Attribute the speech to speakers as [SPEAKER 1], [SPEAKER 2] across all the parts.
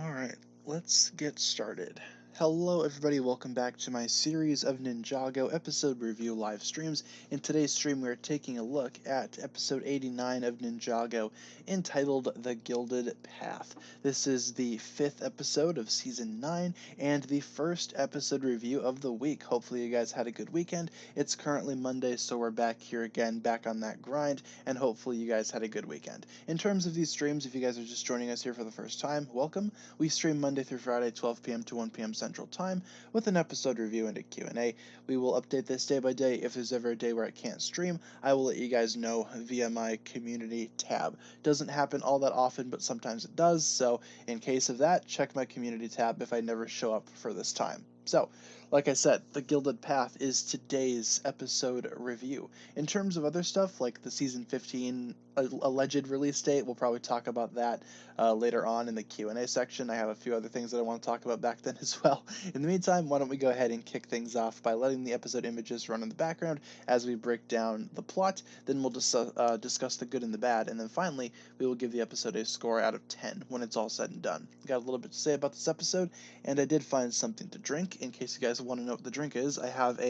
[SPEAKER 1] Alright, let's get started. Hello everybody, welcome back to my series of Ninjago episode review live streams. In today's stream we are taking a look at episode 89 of Ninjago, entitled The Gilded Path. This is the 5th episode of season 9, and the first episode review of the week. Hopefully you guys had a good weekend. It's currently Monday, so we're back here again, back on that grind, and hopefully you guys had a good weekend. In terms of these streams, if you guys are just joining us here for the first time, welcome. We stream Monday through Friday, 12 p.m. to 1 p.m. Central Time, with an episode review and a Q&A. We will update this day by day. If there's ever a day where I can't stream, I will let you guys know via my community tab. Doesn't happen all that often, but sometimes it does, so in case of that, check my community tab if I never show up for this time. So, like I said, The Gilded Path is today's episode review. In terms of other stuff, like the season 15 alleged release date, we'll probably talk about that later on in the Q&A section. I have a few other things that I want to talk about back then as well. In the meantime, why don't we go ahead and kick things off by letting the episode images run in the background as we break down the plot, then we'll discuss the good and the bad, and then finally, we will give the episode a score out of 10 when it's all said and done. Got a little bit to say about this episode, and I did find something to drink. In case you guys want to know what the drink is, I have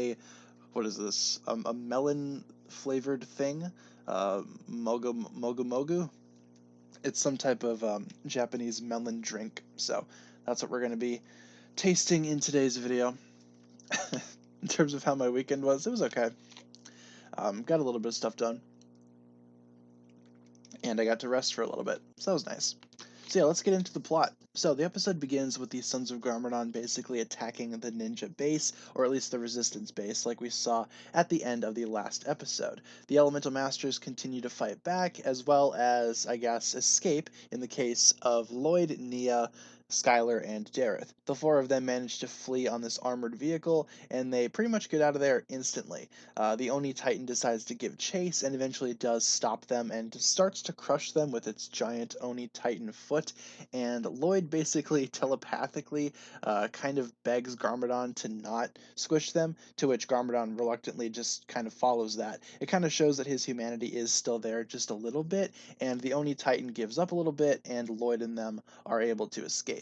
[SPEAKER 1] what is this? A melon flavored thing, mogu. It's some type of Japanese melon drink. So that's what we're going to be tasting in today's video. In terms of how my weekend was, it was okay. Got a little bit of stuff done, and I got to rest for a little bit, so that was nice. So yeah, let's get into the plot. So the episode begins with the Sons of Garmadon basically attacking the ninja base, or at least the resistance base, like we saw at the end of the last episode. The Elemental Masters continue to fight back, as well as, I guess, escape in the case of Lloyd, Nia, Skylar, and Dareth. The four of them manage to flee on this armored vehicle, and they pretty much get out of there instantly. The Oni Titan decides to give chase, and eventually does stop them and starts to crush them with its giant Oni Titan foot. And Lloyd basically telepathically kind of begs Garmadon to not squish them, to which Garmadon reluctantly just kind of follows that. It kind of shows that his humanity is still there just a little bit, and the Oni Titan gives up a little bit, and Lloyd and them are able to escape.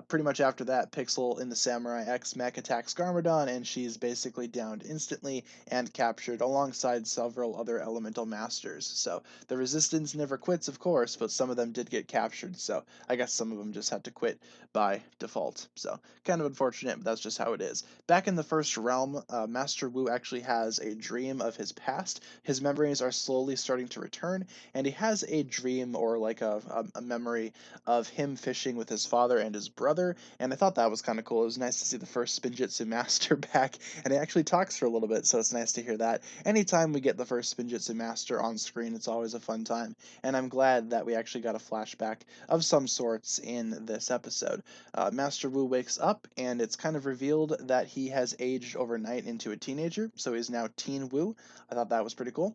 [SPEAKER 1] Pretty much after that, Pixel in the Samurai X mech attacks Garmadon, and she's basically downed instantly and captured alongside several other elemental masters. So the resistance never quits, of course, but some of them did get captured, so I guess some of them just had to quit by default. So kind of unfortunate, but that's just how it is. Back in the first realm, Master Wu actually has a dream of his past. His memories are slowly starting to return, and he has a dream, or like a memory of him fishing with his father and his brother, and I thought that was kind of cool. It was nice to see the first Spinjitzu master back, and he actually talks for a little bit, so it's nice to hear that. Anytime we get the first Spinjitzu master on screen, it's always a fun time, and I'm glad that we actually got a flashback of some sorts in this episode. Master Wu wakes up, and it's kind of revealed that he has aged overnight into a teenager, so he's now Teen Wu. I thought that was pretty cool.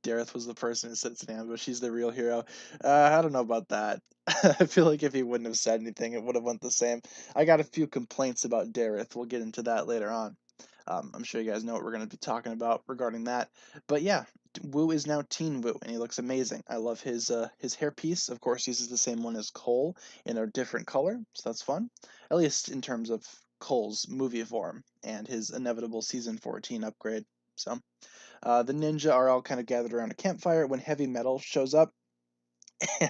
[SPEAKER 1] Dareth was the person who said it's an ambush. He's the real hero. I don't know about that. I feel like if he wouldn't have said anything, it would have went the same. I got a few complaints about Dareth. We'll get into that later on. I'm sure you guys know what we're going to be talking about regarding that. But yeah, Wu is now Teen Wu, and he looks amazing. I love his hairpiece. Of course, uses the same one as Cole in a different color, so that's fun. At least in terms of Cole's movie form and his inevitable season 14 upgrade. So. The ninja are all kind of gathered around a campfire when Heavy Metal shows up,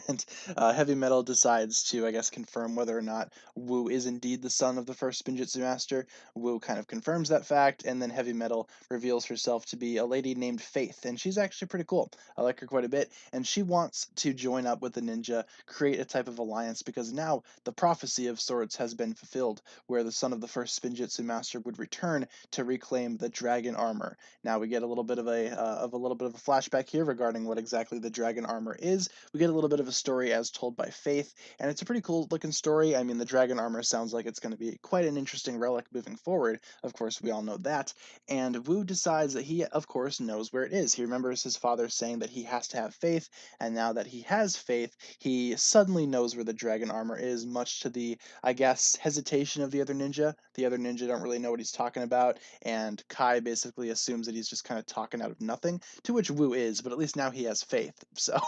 [SPEAKER 1] and Heavy Metal decides to, I guess, confirm whether or not Wu is indeed the son of the first Spinjitzu Master. Wu kind of confirms that fact, and then Heavy Metal reveals herself to be a lady named Faith, and she's actually pretty cool. I like her quite a bit, and she wants to join up with the ninja, create a type of alliance, because now the prophecy of sorts has been fulfilled, where the son of the first Spinjitzu Master would return to reclaim the dragon armor. Now we get a little bit of a flashback here regarding what exactly the dragon armor is. We get a little bit of a story as told by Faith, and it's a pretty cool looking story. I mean, the dragon armor sounds like it's going to be quite an interesting relic moving forward. Of course, we all know that. And Wu decides that he, of course, knows where it is. He remembers his father saying that he has to have faith, and now that he has faith, he suddenly knows where the dragon armor is, much to the, I guess, hesitation of the other ninja. The other ninja don't really know what he's talking about, and Kai basically assumes that he's just kind of talking out of nothing, to which Wu is, but at least now he has faith, so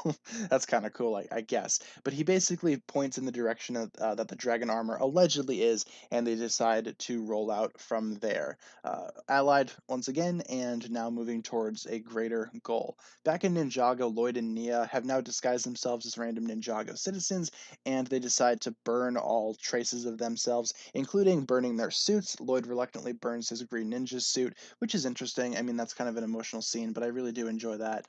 [SPEAKER 1] that's kind of cool. cool, I guess. But he basically points in the direction of, that the dragon armor allegedly is, and they decide to roll out from there. Allied once again, and now moving towards a greater goal. Back in Ninjago, Lloyd and Nia have now disguised themselves as random Ninjago citizens, and they decide to burn all traces of themselves, including burning their suits. Lloyd reluctantly burns his green ninja suit, which is interesting. I mean, that's kind of an emotional scene, but I really do enjoy that.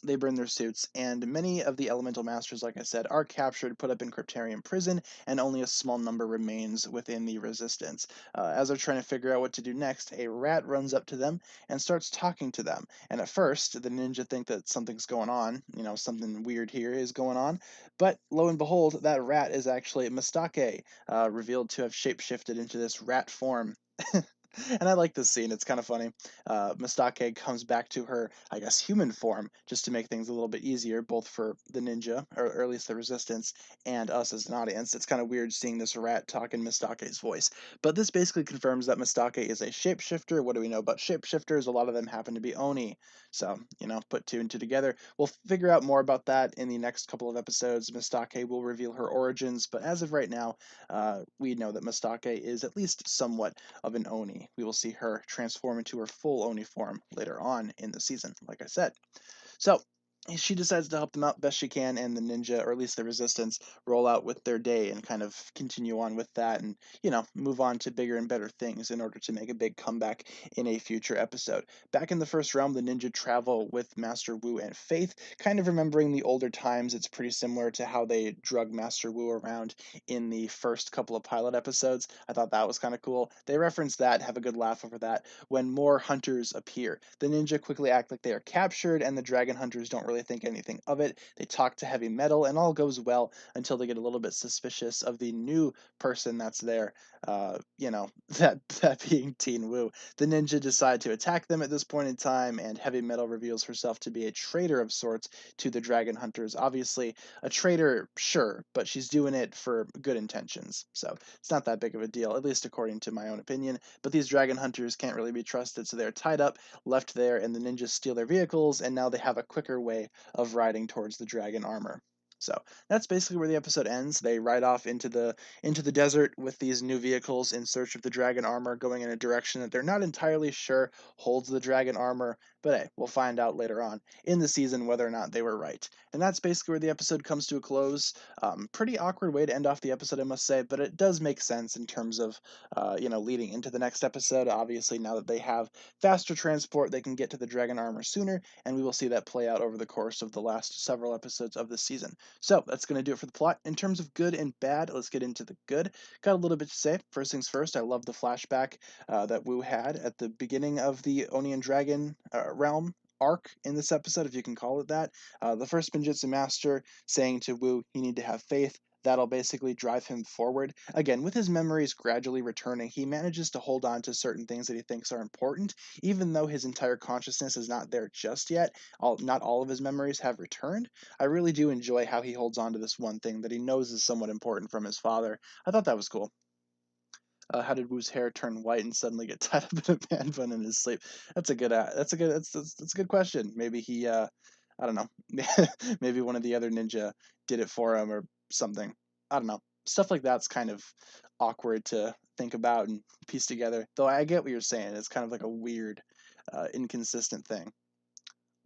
[SPEAKER 1] They burn their suits, and many of the elemental masters, like I said, are captured, put up in Cryptarium prison, and only a small number remains within the resistance. As they're trying to figure out what to do next, a rat runs up to them and starts talking to them. And at first, the ninja think that something's going on, something weird here is going on. But lo and behold, that rat is actually Mistake, revealed to have shapeshifted into this rat form. And I like this scene. It's kind of funny. Mistake comes back to her, I guess, human form, just to make things a little bit easier, both for the ninja, or at least the resistance, and us as an audience. It's kind of weird seeing this rat talk in Mistake's voice. But this basically confirms that Mistake is a shapeshifter. What do we know about shapeshifters? A lot of them happen to be Oni. So, put two and two together. We'll figure out more about that in the next couple of episodes. Mistake will reveal her origins, but as of right now, we know that Mistake is at least somewhat of an Oni. We will see her transform into her full Oni form later on in the season, like I said. So she decides to help them out best she can, and the ninja, or at least the resistance, roll out with their day and kind of continue on with that and, move on to bigger and better things in order to make a big comeback in a future episode. Back in the first realm, the ninja travel with Master Wu and Faith, kind of remembering the older times. It's pretty similar to how they drug Master Wu around in the first couple of pilot episodes. I thought that was kind of cool. They reference that, have a good laugh over that. When more hunters appear, the ninja quickly act like they are captured, and the dragon hunters don't really think anything of it. They talk to heavy metal, and all goes well until they get a little bit suspicious of the new person that's there. That being Teen Wu. The ninja decide to attack them at this point in time, and heavy metal reveals herself to be a traitor of sorts to the dragon hunters. Obviously, a traitor, sure, but she's doing it for good intentions, so it's not that big of a deal, at least according to my own opinion. But these dragon hunters can't really be trusted, so they're tied up, left there, and the ninjas steal their vehicles, and now they have a quicker way of riding towards the dragon armor. So that's basically where the episode ends. They ride off into the desert with these new vehicles in search of the dragon armor, going in a direction that they're not entirely sure holds the dragon armor, but hey, we'll find out later on in the season whether or not they were right. And that's basically where the episode comes to a close. Pretty awkward way to end off the episode, I must say, but it does make sense in terms of leading into the next episode. Obviously, now that they have faster transport, they can get to the dragon armor sooner, and we will see that play out over the course of the last several episodes of this season. So that's going to do it for the plot. In terms of good and bad, let's get into the good. Got a little bit to say. First things first, I love the flashback that Wu had at the beginning of the Oni and Dragon realm arc in this episode, if you can call it that. The first Spinjitzu Master saying to Wu, you need to have faith. That'll basically drive him forward. Again, with his memories gradually returning, he manages to hold on to certain things that he thinks are important, even though his entire consciousness is not there just yet. Not all of his memories have returned. I really do enjoy how he holds on to this one thing that he knows is somewhat important from his father. I thought that was cool. How did Wu's hair turn white and suddenly get tied up in a man bun in his sleep? That's a good question. Maybe he I don't know. Maybe one of the other ninja did it for him or something. I don't know. Stuff like that's kind of awkward to think about and piece together. Though I get what you're saying. It's kind of like a weird, inconsistent thing.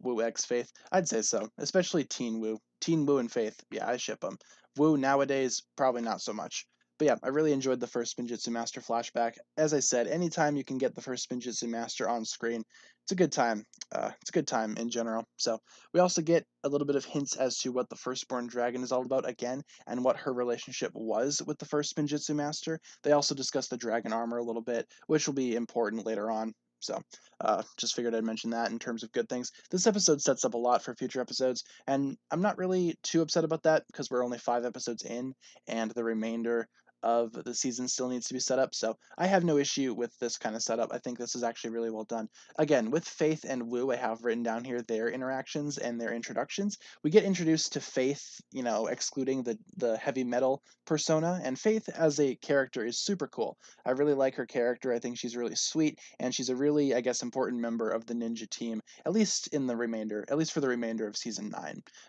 [SPEAKER 1] Wu X Faith? I'd say so, especially Teen Wu. Teen Wu and Faith, yeah, I ship them. Wu nowadays, probably not so much. But yeah, I really enjoyed the first Spinjitzu Master flashback. As I said, anytime you can get the first Spinjitzu Master on screen, it's a good time. It's a good time in general. So we also get a little bit of hints as to what the Firstborn Dragon is all about again, and what her relationship was with the first Spinjitzu Master. They also discuss the dragon armor a little bit, which will be important later on. So, just figured I'd mention that in terms of good things. This episode sets up a lot for future episodes, and I'm not really too upset about that because we're only 5 episodes in, and the remainder of the season still needs to be set up. So I have no issue with this kind of setup. I think this is actually really well done. Again, with Faith and Wu, I have written down here their interactions and their introductions. We get introduced to Faith, excluding the heavy metal persona, and Faith as a character is super cool. I really like her character. I think she's really sweet, and she's a really, I guess, important member of the ninja team, at least for the remainder of season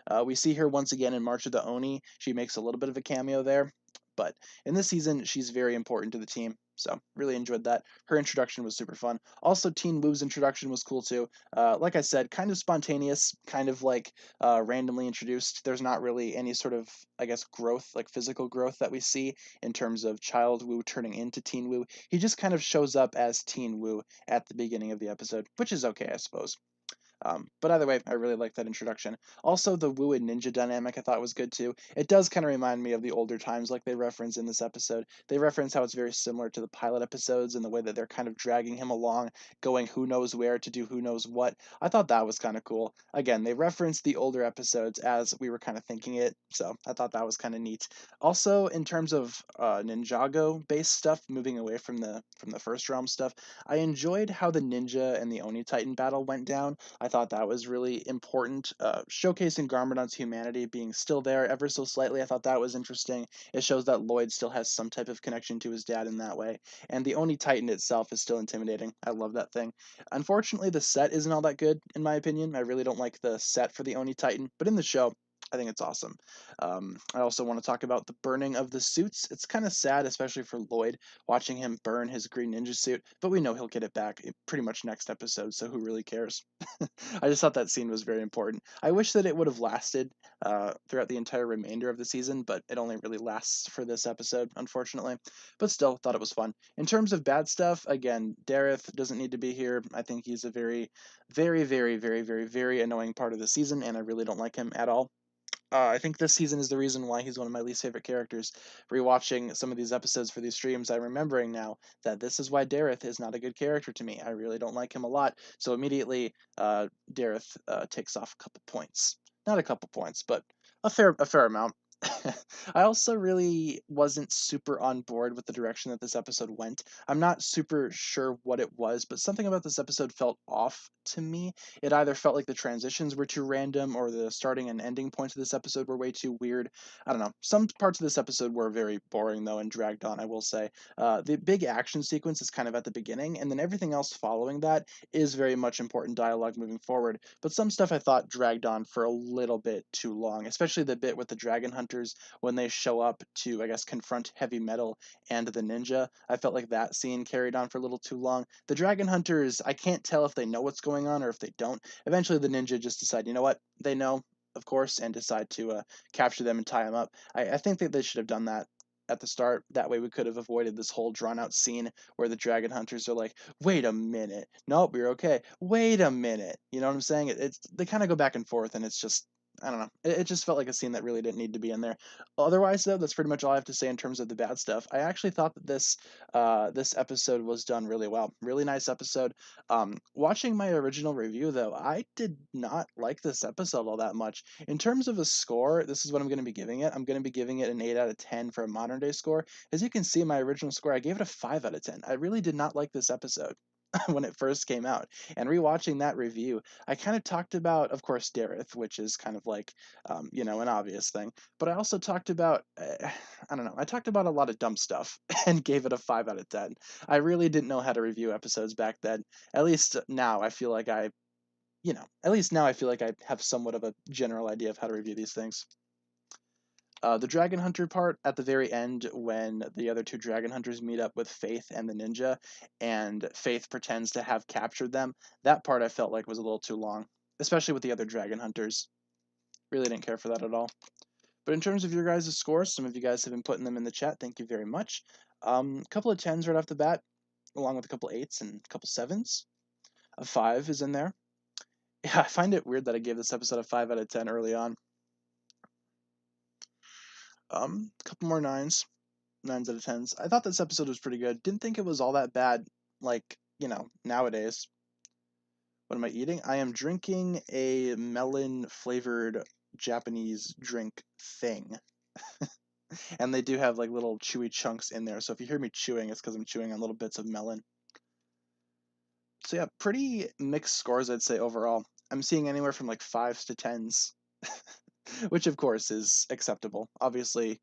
[SPEAKER 1] 9. We see her once again in March of the Oni. She makes a little bit of a cameo there, but in this season, she's very important to the team. So really enjoyed that. Her introduction was super fun. Also, Teen Wu's introduction was cool too. Like I said, kind of spontaneous, kind of like randomly introduced. There's not really any sort of, I guess, growth, like physical growth that we see in terms of Child Wu turning into Teen Wu. He just kind of shows up as Teen Wu at the beginning of the episode, which is okay, I suppose. But either way, I really like that introduction. Also, the Wu and Ninja dynamic I thought was good too. It does kind of remind me of the older times, like they reference in this episode. They reference how it's very similar to the pilot episodes and the way that they're kind of dragging him along, going who knows where to do who knows what. I thought that was kind of cool. Again, they referenced the older episodes as we were kind of thinking it, so I thought that was kind of neat. Also, in terms of Ninjago based stuff, moving away from the first realm stuff, I enjoyed how the Ninja and the Oni Titan battle went down. I thought that was really important, showcasing Garmadon's humanity being still there ever so slightly. I thought that was interesting. It shows that Lloyd still has some type of connection to his dad in that way. And the Oni Titan itself is still intimidating. I love that thing. Unfortunately, the set isn't all that good, in my opinion. I really don't like the set for the Oni Titan, but in the show, I think it's awesome. I also want to talk about the burning of the suits. It's kind of sad, especially for Lloyd, watching him burn his green ninja suit, but we know he'll get it back pretty much next episode, so who really cares? I just thought that scene was very important. I wish that it would have lasted throughout the entire remainder of the season, but it only really lasts for this episode, unfortunately. But still, thought it was fun. In terms of bad stuff, again, Dareth doesn't need to be here. I think he's a very, very, very, very, very, very annoying part of the season, and I really don't like him at all. I think this season is the reason why he's one of my least favorite characters. Rewatching some of these episodes for these streams, I'm remembering now that this is why Dareth is not a good character to me. I really don't like him a lot. So immediately, Dareth takes off a couple points. Not a couple points, but a fair amount. I also really wasn't super on board with the direction that this episode went. I'm not super sure what it was, but something about this episode felt off to me. It either felt like the transitions were too random or the starting and ending points of this episode were way too weird. I don't know. Some parts of this episode were very boring, though, and dragged on, I will say. The big action sequence is kind of at the beginning, and then everything else following that is very much important dialogue moving forward. But some stuff I thought dragged on for a little bit too long, especially the bit with the dragon hunters when they show up to, I guess, confront Heavy Metal and the ninja. I felt like that scene carried on for a little too long. The dragon hunters, I can't tell if they know what's going on or if they don't. Eventually, the ninja just decide, you know what, they know, of course, and decide to capture them and tie them up. I think that they should have done that at the start. That way we could have avoided this whole drawn out scene where the dragon hunters are like, wait a minute, nope, you're okay, wait a minute, you know what I'm saying? They kind of go back and forth, and it's just, I don't know. It just felt like a scene that really didn't need to be in there. Otherwise, though, that's pretty much all I have to say in terms of the bad stuff. I actually thought that this episode was done really well. Really nice episode. Watching my original review, though, I did not like this episode all that much. In terms of a score, this is what I'm going to be giving it. I'm going to be giving it an 8 out of 10 for a modern day score. As you can see, my original score, I gave it a 5 out of 10. I really did not like this episode when it first came out. And rewatching that review, I kind of talked about, of course, Dareth, which is kind of like, an obvious thing. But I also talked about, I don't know, I talked about a lot of dumb stuff and gave it a 5 out of 10. I really didn't know how to review episodes back then. At least now I feel like I have somewhat of a general idea of how to review these things. The Dragon Hunter part at the very end, when the other two Dragon Hunters meet up with Faith and the ninja, and Faith pretends to have captured them, that part I felt like was a little too long, especially with the other Dragon Hunters. Really didn't care for that at all. But in terms of your guys' scores, some of you guys have been putting them in the chat. Thank you very much. A couple of 10s right off the bat, along with a couple 8s and a couple 7s. A 5 is in there. Yeah, I find it weird that I gave this episode a 5 out of 10 early on. A couple more 9s. 9s out of 10s. I thought this episode was pretty good. Didn't think it was all that bad, like, nowadays. What am I eating? I am drinking a melon-flavored Japanese drink thing. And they do have like little chewy chunks in there. So if you hear me chewing, it's because I'm chewing on little bits of melon. So yeah, pretty mixed scores, I'd say overall. I'm seeing anywhere from like 5s to 10s, which of course is acceptable. Obviously,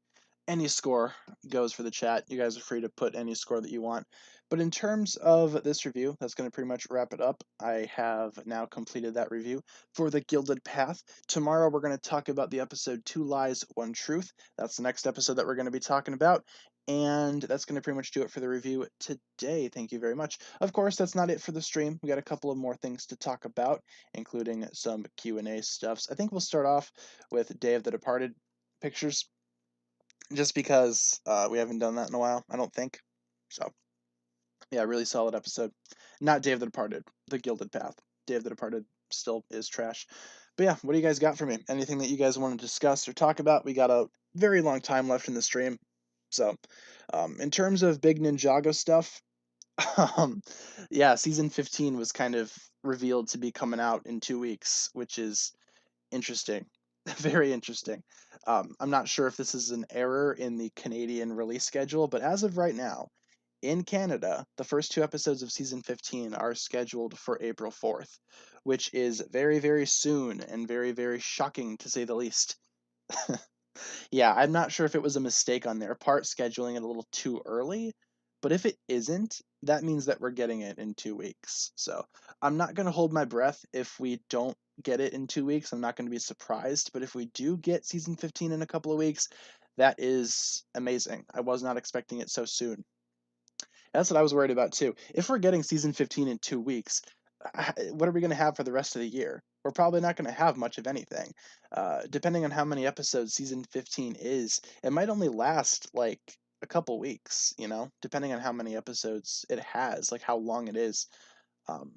[SPEAKER 1] any score goes for the chat. You guys are free to put any score that you want. But in terms of this review, that's going to pretty much wrap it up. I have now completed that review for the Gilded Path. Tomorrow we're going to talk about the episode 2 Lies, 1 Truth. That's the next episode that we're going to be talking about. And that's going to pretty much do it for the review today. Thank you very much. Of course, that's not it for the stream. We got a couple of more things to talk about, including some Q&A stuffs. I think we'll start off with Day of the Departed pictures, just because we haven't done that in a while, I don't think. So, yeah, really solid episode. Not Day of the Departed, The Gilded Path. Day of the Departed still is trash. But yeah, what do you guys got for me? Anything that you guys want to discuss or talk about? We got a very long time left in the stream. So, in terms of big Ninjago stuff, yeah, season 15 was kind of revealed to be coming out in 2 weeks, which is interesting. Very interesting. I'm not sure if this is an error in the Canadian release schedule, but as of right now, in Canada, the first 2 episodes of season 15 are scheduled for April 4th, which is very, very soon and very, very shocking to say the least. Yeah, I'm not sure if it was a mistake on their part scheduling it a little too early, but if it isn't, that means that we're getting it in 2 weeks. So I'm not going to hold my breath if we don't get it in 2 weeks. I'm not going to be surprised, but if we do get season 15 in a couple of weeks, that is amazing. I was not expecting it so soon. That's what I was worried about too. If we're getting season 15 in 2 weeks, what are we going to have for the rest of the year? We're probably not going to have much of anything. Depending on how many episodes season 15 is, it might only last like a couple weeks, depending on how many episodes it has, like how long it is. Um,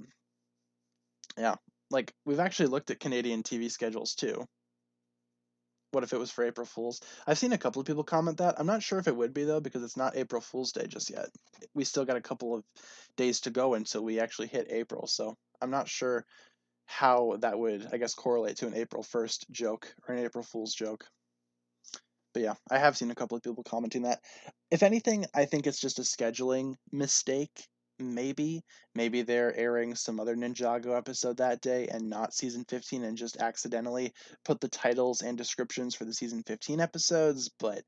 [SPEAKER 1] yeah, like we've actually looked at Canadian TV schedules too. What if it was for April Fools? I've seen a couple of people comment that. I'm not sure if it would be though, because it's not April Fool's Day just yet. We still got a couple of days to go until we actually hit April, so I'm not sure how that would, I guess, correlate to an April 1st joke or an April Fool's joke. But yeah, I have seen a couple of people commenting that. If anything, I think it's just a scheduling mistake. Maybe they're airing some other Ninjago episode that day and not season 15 and just accidentally put the titles and descriptions for the season 15 episodes, but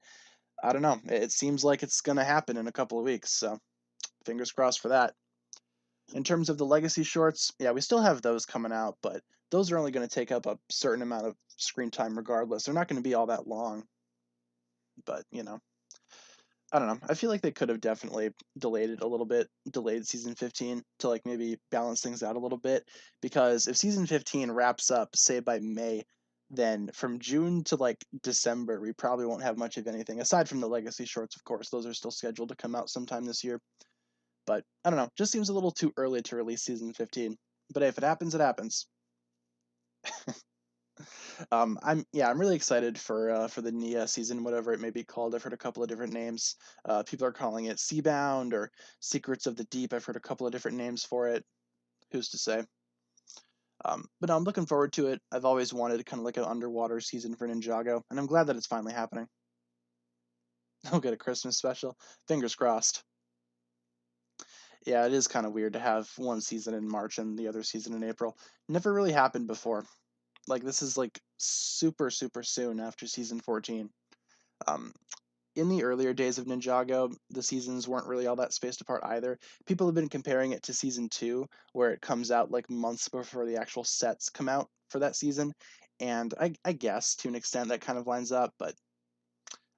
[SPEAKER 1] I don't know. It seems like it's going to happen in a couple of weeks, so fingers crossed for that. In terms of the legacy shorts, yeah, we still have those coming out, but those are only going to take up a certain amount of screen time regardless. They're not going to be all that long, but I don't know. I feel like they could have definitely delayed it a little bit, delayed season 15 to like maybe balance things out a little bit. Because if season 15 wraps up, say by May, then from June to like December, we probably won't have much of anything aside from the legacy shorts, of course. Those are still scheduled to come out sometime this year. But I don't know. Just seems a little too early to release season 15. But hey, if it happens, it happens. I'm really excited for the Nia season, whatever it may be called. I've heard a couple of different names. People are calling it Seabound or Secrets of the Deep. I've heard a couple of different names for it. Who's to say? But no, I'm looking forward to it. I've always wanted kind of like an underwater season for Ninjago, and I'm glad that it's finally happening. I'll get a Christmas special. Fingers crossed. Yeah, it is kind of weird to have one season in March and the other season in April. Never really happened before. Like this is like super super soon after season 14. Um, in the earlier days of Ninjago, the seasons weren't really all that spaced apart either. People have been comparing it to season 2, where it comes out like months before the actual sets come out for that season. And I guess to an extent that kind of lines up, but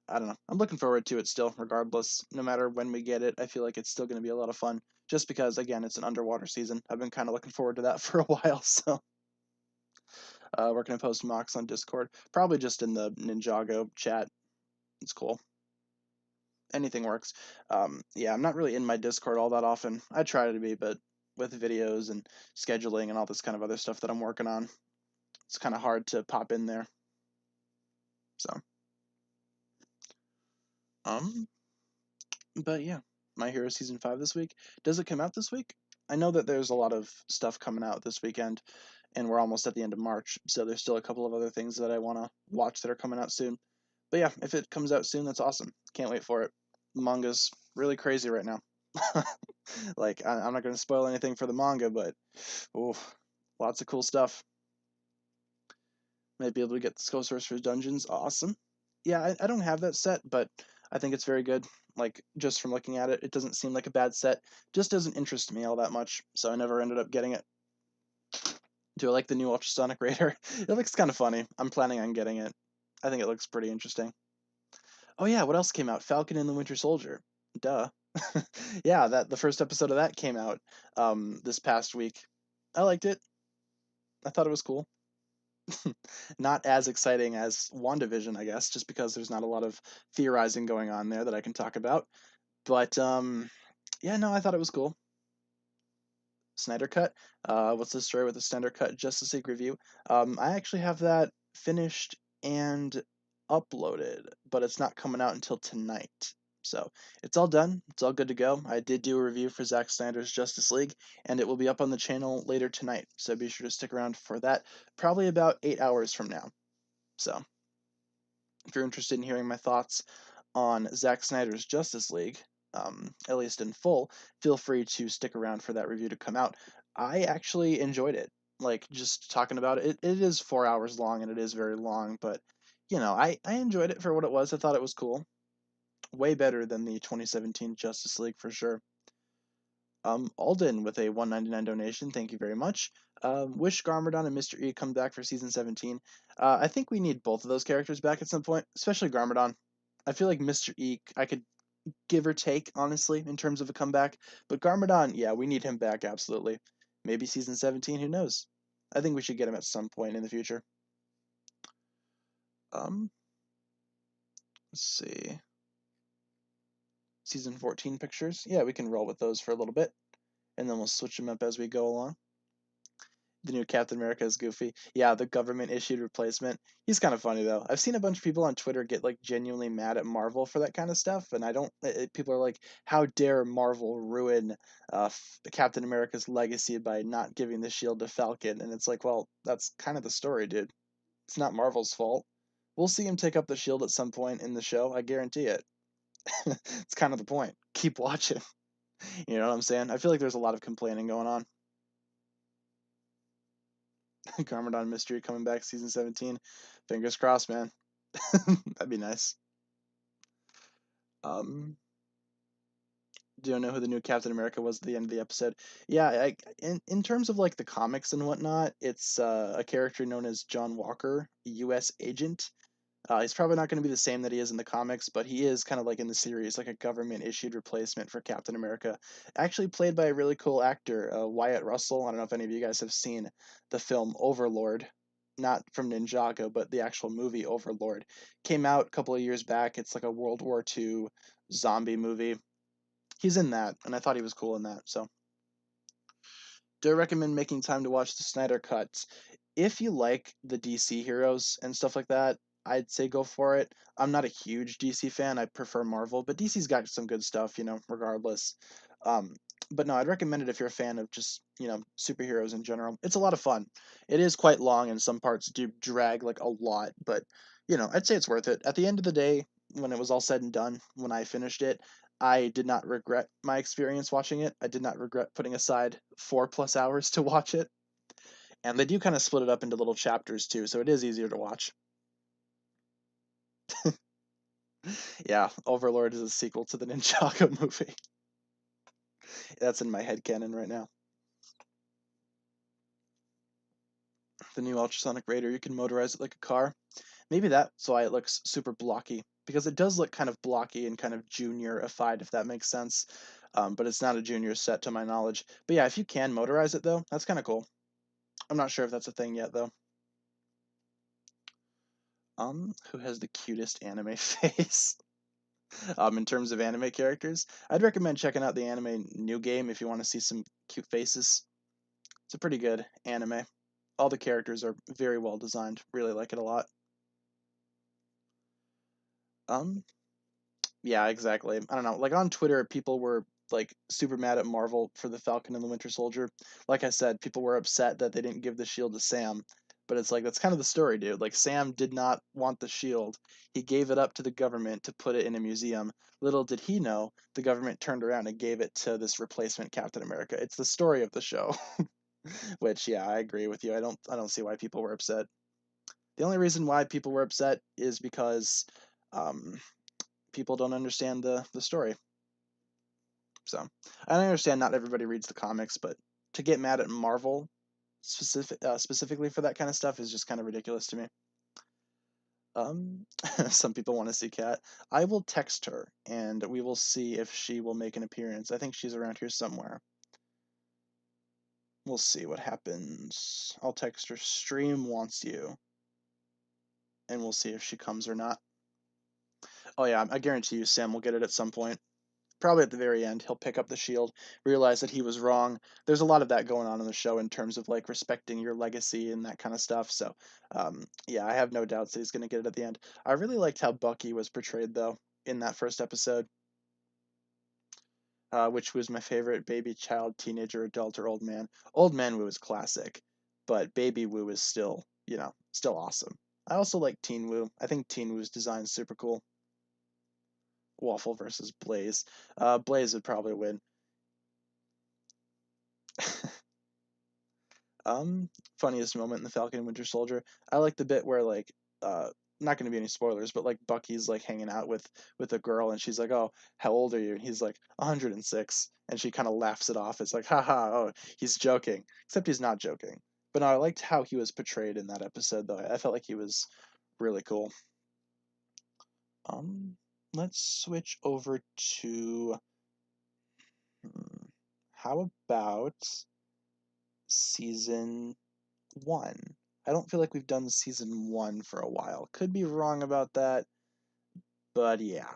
[SPEAKER 1] I don't know. I'm looking forward to it still, regardless. No matter when we get it, I feel like it's still going to be a lot of fun. Just because, again, it's an underwater season. I've been kind of looking forward to that for a while, so. We're going to post mocks on Discord. Probably just in the Ninjago chat. It's cool. Anything works. Yeah, I'm not really in my Discord all that often. I try to be, but with videos and scheduling and all this kind of other stuff that I'm working on, it's kind of hard to pop in there. So, but yeah, My Hero Season 5 this week. Does it come out this week? I know that there's a lot of stuff coming out this weekend, and we're almost at the end of March, so there's still a couple of other things that I want to watch that are coming out soon. But yeah, if it comes out soon, that's awesome. Can't wait for it. The manga's really crazy right now. Like, I'm not going to spoil anything for the manga, but oh, lots of cool stuff. Might be able to get the Skull Sorcerer's Dungeons. Awesome. Yeah, I don't have that set, but I think it's very good. Like, just from looking at it, it doesn't seem like a bad set. Just doesn't interest me all that much, so I never ended up getting it. Do I like the new Ultrasonic Raider? It looks kind of funny. I'm planning on getting it. I think it looks pretty interesting. Oh yeah, what else came out? Falcon and the Winter Soldier. Duh. Yeah, that the first episode of that came out this past week. I liked it. I thought it was cool. Not as exciting as WandaVision, I guess, just because there's not a lot of theorizing going on there that I can talk about. But yeah, no, I thought it was cool. Snyder Cut. What's the story with the Snyder Cut Justice League review? I actually have that finished and uploaded, but it's not coming out until tonight. So it's all done. It's all good to go. I did do a review for Zack Snyder's Justice League, and it will be up on the channel later tonight. So be sure to stick around for that, probably about 8 hours from now. So if you're interested in hearing my thoughts on Zack Snyder's Justice League, at least in full, feel free to stick around for that review to come out. I actually enjoyed it. Like, just talking about it, it is 4 hours long and it is very long, but you know, I enjoyed it for what it was. I thought it was cool. Way better than the 2017 Justice League for sure. Alden with a 199 donation, thank you very much. Wish Garmadon and Mr. E come back for season 17. I think we need both of those characters back at some point, especially Garmadon. I feel like Mr. E, I could give or take, honestly, in terms of a comeback. But Garmadon, yeah, we need him back, absolutely. Maybe season 17, who knows? I think we should get him at some point in the future. Let's see. Season 14 pictures. Yeah, we can roll with those for a little bit, and then we'll switch them up as we go along. The new Captain America is goofy. Yeah, the government issued replacement. He's kind of funny though. I've seen a bunch of people on Twitter get like genuinely mad at Marvel for that kind of stuff, and I don't. People are like, "How dare Marvel ruin Captain America's legacy by not giving the shield to Falcon?" And it's like, well, that's kind of the story, dude. It's not Marvel's fault. We'll see him take up the shield at some point in the show. I guarantee it. It's kind of the point. Keep watching. You know what I'm saying? I feel like there's a lot of complaining going on. Garmadon Mystery coming back season 17. Fingers crossed, man. That'd be nice. Do you know who the new Captain America was at the end of the episode? Yeah, in terms of like the comics and whatnot, it's a character known as John Walker, U.S. agent. He's probably not going to be the same that he is in the comics, but he is kind of like in the series, like a government-issued replacement for Captain America. Actually played by a really cool actor, Wyatt Russell. I don't know if any of you guys have seen the film Overlord. Not from Ninjago, but the actual movie Overlord. Came out a couple of years back. It's like a World War II zombie movie. He's in that, and I thought he was cool in that, so. Do I recommend making time to watch the Snyder Cuts? If you like the DC heroes and stuff like that, I'd say go for it. I'm not a huge DC fan. I prefer Marvel, but DC's got some good stuff, you know, regardless. Um, but no, I'd recommend it if you're a fan of just, you know, superheroes in general. It's a lot of fun. It is quite long, and some parts do drag like a lot, but, you know, I'd say it's worth it. At the end of the day, when it was all said and done, when I finished it, I did not regret my experience watching it. I did not regret putting aside 4+ hours to watch it. And they do kind of split it up into little chapters too, so it is easier to watch. Yeah, Overlord is a sequel to the Ninjago movie. That's in my head canon right now. The new Ultrasonic Raider, you can motorize it like a car. Maybe that's why it looks super blocky, because it does look kind of blocky and kind of junior-ified, if that makes sense. But it's not a junior set to my knowledge. But yeah, if you can motorize it though, that's kind of cool. I'm not sure if that's a thing yet though. Who has the cutest anime face? In terms of anime characters, I'd recommend checking out the anime New Game if you want to see some cute faces. It's a pretty good anime. All the characters are very well designed. Really like it a lot. Yeah, exactly. I don't know. Like on Twitter, people were like super mad at Marvel for the Falcon and the Winter Soldier. Like I said, people were upset that they didn't give the shield to Sam. But it's like, that's kind of the story, dude. Like, Sam did not want the shield. He gave it up to the government to put it in a museum. Little did he know, the government turned around and gave it to this replacement Captain America. It's the story of the show. Which, yeah, I agree with you. I don't see why people were upset. The only reason why people were upset is because um, people don't understand the story. So I understand not everybody reads the comics, but to get mad at Marvel specifically for that kind of stuff is just kind of ridiculous to me. Some people want to see Kat. I will text her and we will see if she will make an appearance. I think she's around here somewhere. We'll see what happens. I'll text her. Stream wants you, and we'll see if she comes or not. Oh yeah, I guarantee you Sam will get it at some point. Probably at the very end, he'll pick up the shield, realize that he was wrong. There's a lot of that going on in the show in terms of like respecting your legacy and that kind of stuff. So, yeah, I have no doubts that he's going to get it at the end. I really liked how Bucky was portrayed though in that first episode, which was my favorite. Baby, child, teenager, adult, or old man. Old man Wu is classic, but Baby Wu is still, still awesome. I also like Teen Wu. I think Teen Wu's design is super cool. Waffle versus Blaze. Blaze would probably win. Funniest moment in the Falcon and Winter Soldier. I like the bit where like not going to be any spoilers, but like Bucky's like hanging out with a girl and she's like, "Oh, how old are you?" And he's like, 106, and she kind of laughs it off. It's like, "Haha, oh, he's joking." Except he's not joking. But no, I liked how he was portrayed in that episode though. I felt like he was really cool. Let's switch over to how about season 1? I don't feel like we've done season 1 for a while. Could be wrong about that, but yeah.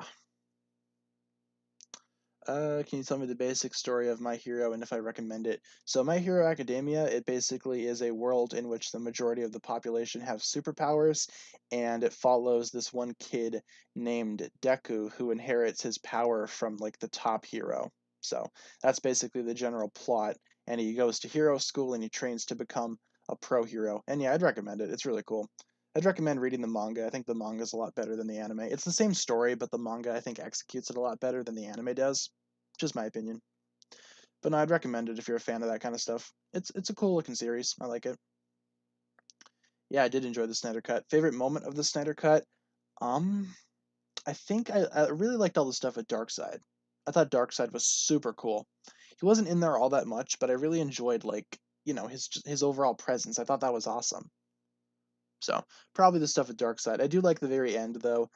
[SPEAKER 1] Can you tell me the basic story of My Hero and if I recommend it? So My Hero Academia, it basically is a world in which the majority of the population have superpowers, and it follows this one kid named Deku who inherits his power from like the top hero. So that's basically the general plot, and he goes to hero school and he trains to become a pro hero. And yeah, I'd recommend it. It's really cool. I'd recommend reading the manga. I think the manga is a lot better than the anime. It's the same story, but the manga I think executes it a lot better than the anime does. Just my opinion. But no, I'd recommend it if you're a fan of that kind of stuff. It's a cool looking series. I like it. Yeah, I did enjoy the Snyder Cut. Favorite moment of the Snyder Cut? I think I really liked all the stuff with Darkseid. I thought Darkseid was super cool. He wasn't in there all that much, but I really enjoyed like, his overall presence. I thought that was awesome. So probably the stuff with Darkseid. I do like the very end though.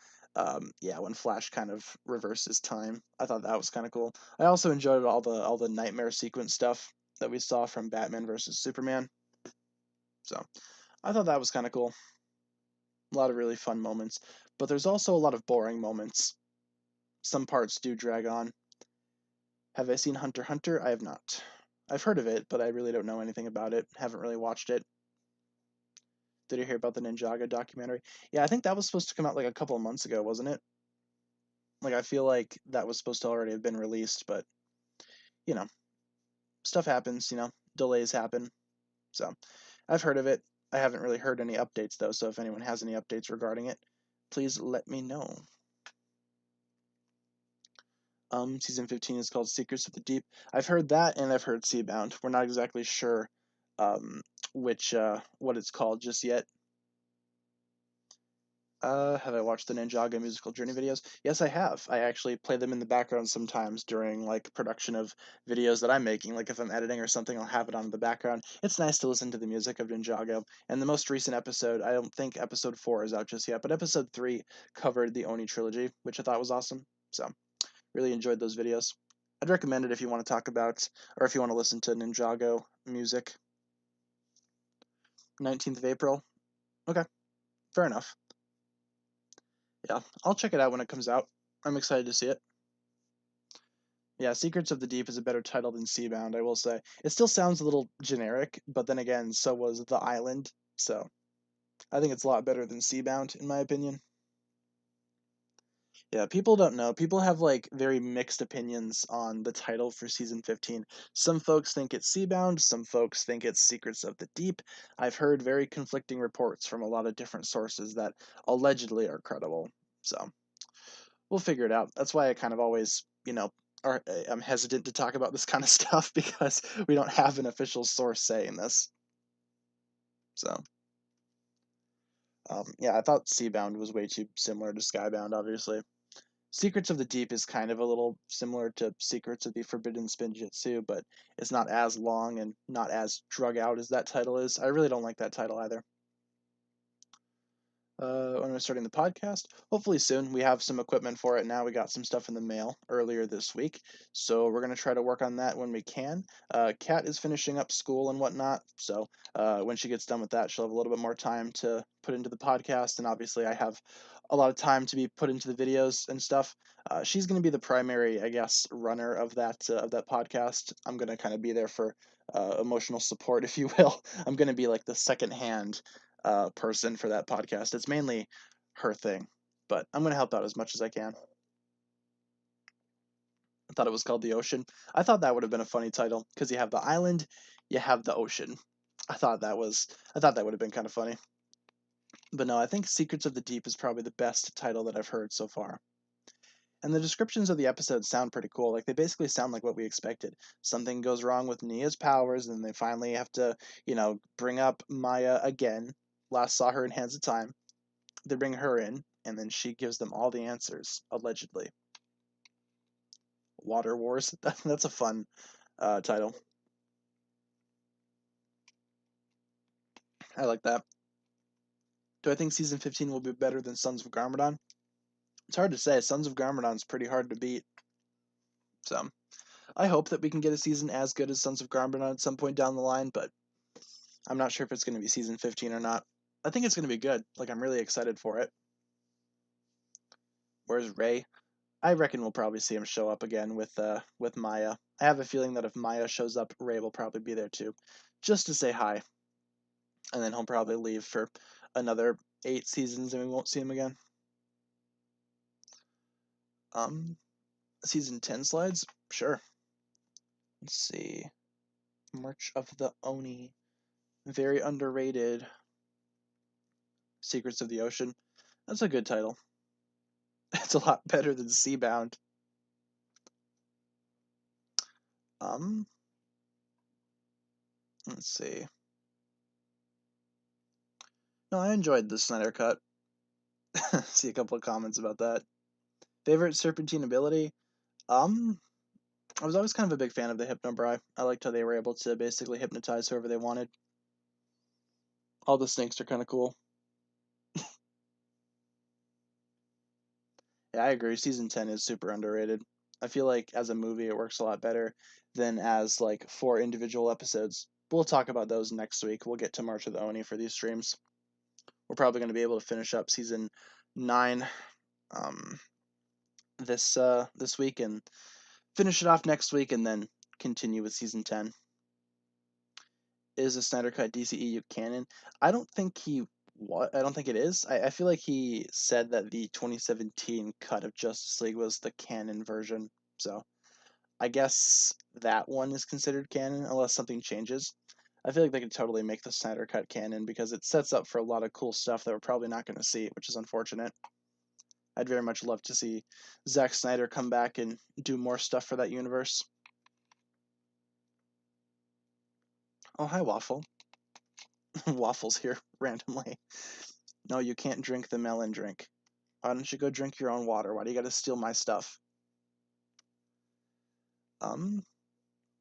[SPEAKER 1] Yeah, when Flash kind of reverses time, I thought that was kind of cool. I also enjoyed all the nightmare sequence stuff that we saw from Batman versus Superman. So I thought that was kind of cool. A lot of really fun moments, but there's also a lot of boring moments. Some parts do drag on. Have I seen Hunter x Hunter? I have not. I've heard of it, but I really don't know anything about it. Haven't really watched it. Did you hear about the Ninjago documentary? Yeah, I think that was supposed to come out like a couple of months ago, wasn't it? Like, I feel like that was supposed to already have been released, but, you know, stuff happens, delays happen. So, I've heard of it. I haven't really heard any updates, though, so if anyone has any updates regarding it, please let me know. Season 15 is called Secrets of the Deep. I've heard that, and I've heard Seabound. We're not exactly sure what it's called just yet. Have I watched the Ninjago musical journey videos? Yes, I have. I actually play them in the background sometimes during like production of videos that I'm making. Like if I'm editing or something, I'll have it on in the background. It's nice to listen to the music of Ninjago. And the most recent episode, I don't think episode 4 is out just yet, but episode 3 covered the Oni trilogy, which I thought was awesome. So, really enjoyed those videos. I'd recommend it if you want to talk about, or if you want to listen to Ninjago music. 19th of April. Okay, fair enough. Yeah, I'll check it out when it comes out. I'm excited to see it. Yeah, Secrets of the Deep is a better title than Seabound, I will say. It still sounds a little generic, but then again, so was The Island, so I think it's a lot better than Seabound, in my opinion. Yeah, people don't know. People have like very mixed opinions on the title for season 15. Some folks think it's Seabound, some folks think it's Secrets of the Deep. I've heard very conflicting reports from a lot of different sources that allegedly are credible. So, we'll figure it out. That's why I kind of always, I'm hesitant to talk about this kind of stuff because we don't have an official source saying this. So, yeah, I thought Seabound was way too similar to Skybound, obviously. Secrets of the Deep is kind of a little similar to Secrets of the Forbidden Spinjitzu, but it's not as long and not as drug out as that title is. I really don't like that title either. When we're starting the podcast, hopefully soon. We have some equipment for it now. We got some stuff in the mail earlier this week, so we're going to try to work on that when we can. Kat is finishing up school and whatnot, so when she gets done with that, she'll have a little bit more time to put into the podcast, and obviously I have a lot of time to be put into the videos and stuff. She's going to be the primary, I guess, runner of that podcast. I'm going to kind of be there for emotional support, if you will. I'm going to be like the second hand person for that podcast. It's mainly her thing, but I'm going to help out as much as I can. I thought it was called The Ocean. I thought that would have been a funny title because you have the island, you have the ocean. I thought that would have been kind of funny. But no, I think Secrets of the Deep is probably the best title that I've heard so far. And the descriptions of the episodes sound pretty cool. Like they basically sound like what we expected. Something goes wrong with Nia's powers, and they finally have to, bring up Maya again. Last saw her in Hands of Time. They bring her in, and then she gives them all the answers, allegedly. Water Wars. That's a fun title. I like that. Do I think season 15 will be better than Sons of Garmadon? It's hard to say. Sons of Garmadon is pretty hard to beat. So I hope that we can get a season as good as Sons of Garmadon at some point down the line, but I'm not sure if it's going to be season 15 or not. I think it's going to be good. Like, I'm really excited for it. Where's Ray? I reckon we'll probably see him show up again with Maya. I have a feeling that if Maya shows up, Ray will probably be there too, just to say hi. And then he'll probably leave for another 8 seasons, and we won't see him again. Season 10 slides? Sure. Let's see. March of the Oni. Very underrated. Secrets of the Ocean. That's a good title. It's a lot better than Seabound. Let's see. No, I enjoyed the Snyder Cut. See a couple of comments about that. Favorite Serpentine ability? I was always kind of a big fan of the Hypnobrai. I liked how they were able to basically hypnotize whoever they wanted. All the snakes are kind of cool. Yeah, I agree. Season 10 is super underrated. I feel like as a movie, it works a lot better than as like 4 individual episodes. We'll talk about those next week. We'll get to March of the Oni for these streams. We're probably going to be able to finish up season 9 this week and finish it off next week, and then continue with season 10. Is a Snyder Cut DCEU canon? I don't think it is. I feel like he said that the 2017 cut of Justice League was the canon version. So I guess that one is considered canon unless something changes. I feel like they could totally make the Snyder Cut canon because it sets up for a lot of cool stuff that we're probably not going to see, which is unfortunate. I'd very much love to see Zack Snyder come back and do more stuff for that universe. Oh, hi, Waffle. Waffle's here randomly. No, you can't drink the melon drink. Why don't you go drink your own water? Why do you gotta steal my stuff?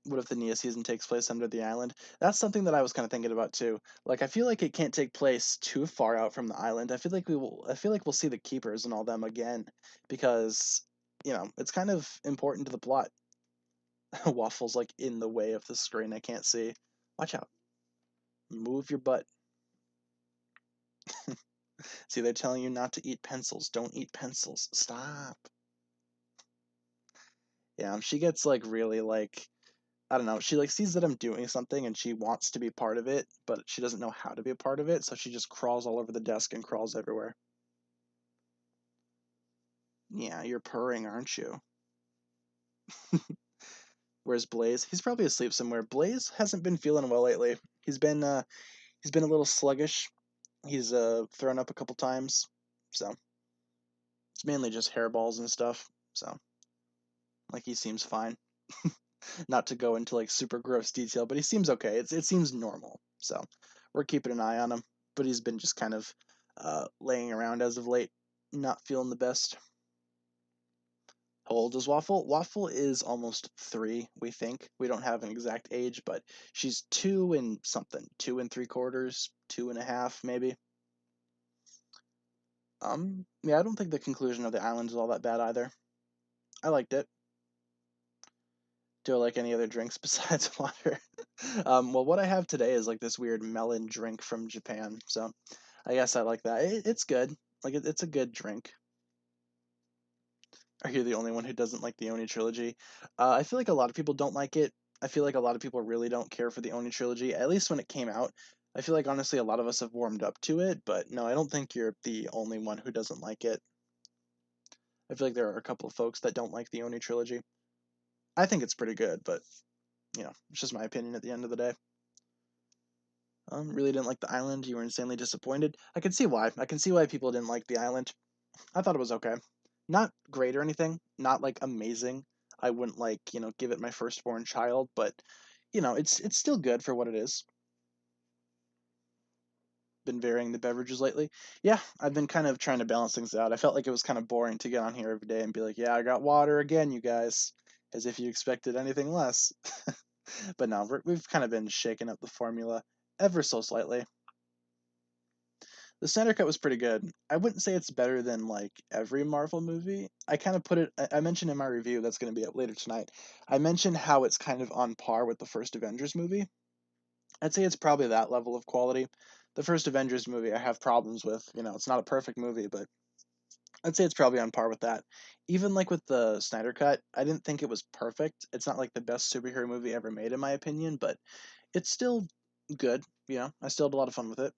[SPEAKER 1] What if the Nia season takes place under the island? That's something that I was kind of thinking about too. Like, I feel like it can't take place too far out from the island. I feel like we'll see the keepers and all them again because, it's kind of important to the plot. Waffle's like in the way of the screen. I can't see. Watch out. Move your butt. See, they're telling you not to eat pencils. Don't eat pencils. Stop. Yeah, she gets like really like, I don't know, she like sees that I'm doing something and she wants to be part of it, but she doesn't know how to be a part of it, so she just crawls all over the desk and crawls everywhere. Yeah, you're purring, aren't you? Where's Blaze? He's probably asleep somewhere. Blaze hasn't been feeling well lately. He's been a little sluggish. He's thrown up a couple times. So it's mainly just hairballs and stuff. So like he seems fine. Not to go into like super gross detail, but he seems okay. It seems normal. So we're keeping an eye on him. But he's been just kind of laying around as of late, not feeling the best. How old is Waffle? Waffle is almost 3, we think. We don't have an exact age, but she's 2 and something, 2 3/4, 2.5 maybe. Yeah, I don't think the conclusion of the island is all that bad either. I liked it. Do I like any other drinks besides water? Well, what I have today is like this weird melon drink from Japan, so I guess I like that. It's good. Like it's a good drink. Are you the only one who doesn't like the Oni trilogy? I feel like a lot of people don't like it. I feel like a lot of people really don't care for the Oni trilogy, at least when it came out. I feel like honestly a lot of us have warmed up to it, but no, I don't think you're the only one who doesn't like it. I feel like there are a couple of folks that don't like the Oni trilogy. I think it's pretty good, but it's just my opinion at the end of the day. Really didn't like the island. You were insanely disappointed. I can see why. I can see why people didn't like the island. I thought it was okay. Not great or anything. Not like amazing. I wouldn't like, give it my firstborn child, but it's still good for what it is. Been varying the beverages lately. Yeah, I've been kind of trying to balance things out. I felt like it was kind of boring to get on here every day and be like, yeah, I got water again, you guys, as if you expected anything less. But no, we've kind of been shaking up the formula ever so slightly. The Snyder Cut was pretty good. I wouldn't say it's better than like every Marvel movie. I kind of put it. I mentioned in my review that's going to be up later tonight. I mentioned how it's kind of on par with the first Avengers movie. I'd say it's probably that level of quality. The first Avengers movie I have problems with. It's not a perfect movie, but I'd say it's probably on par with that. Even like with the Snyder Cut, I didn't think it was perfect. It's not like the best superhero movie ever made, in my opinion, but it's still good. I still had a lot of fun with it.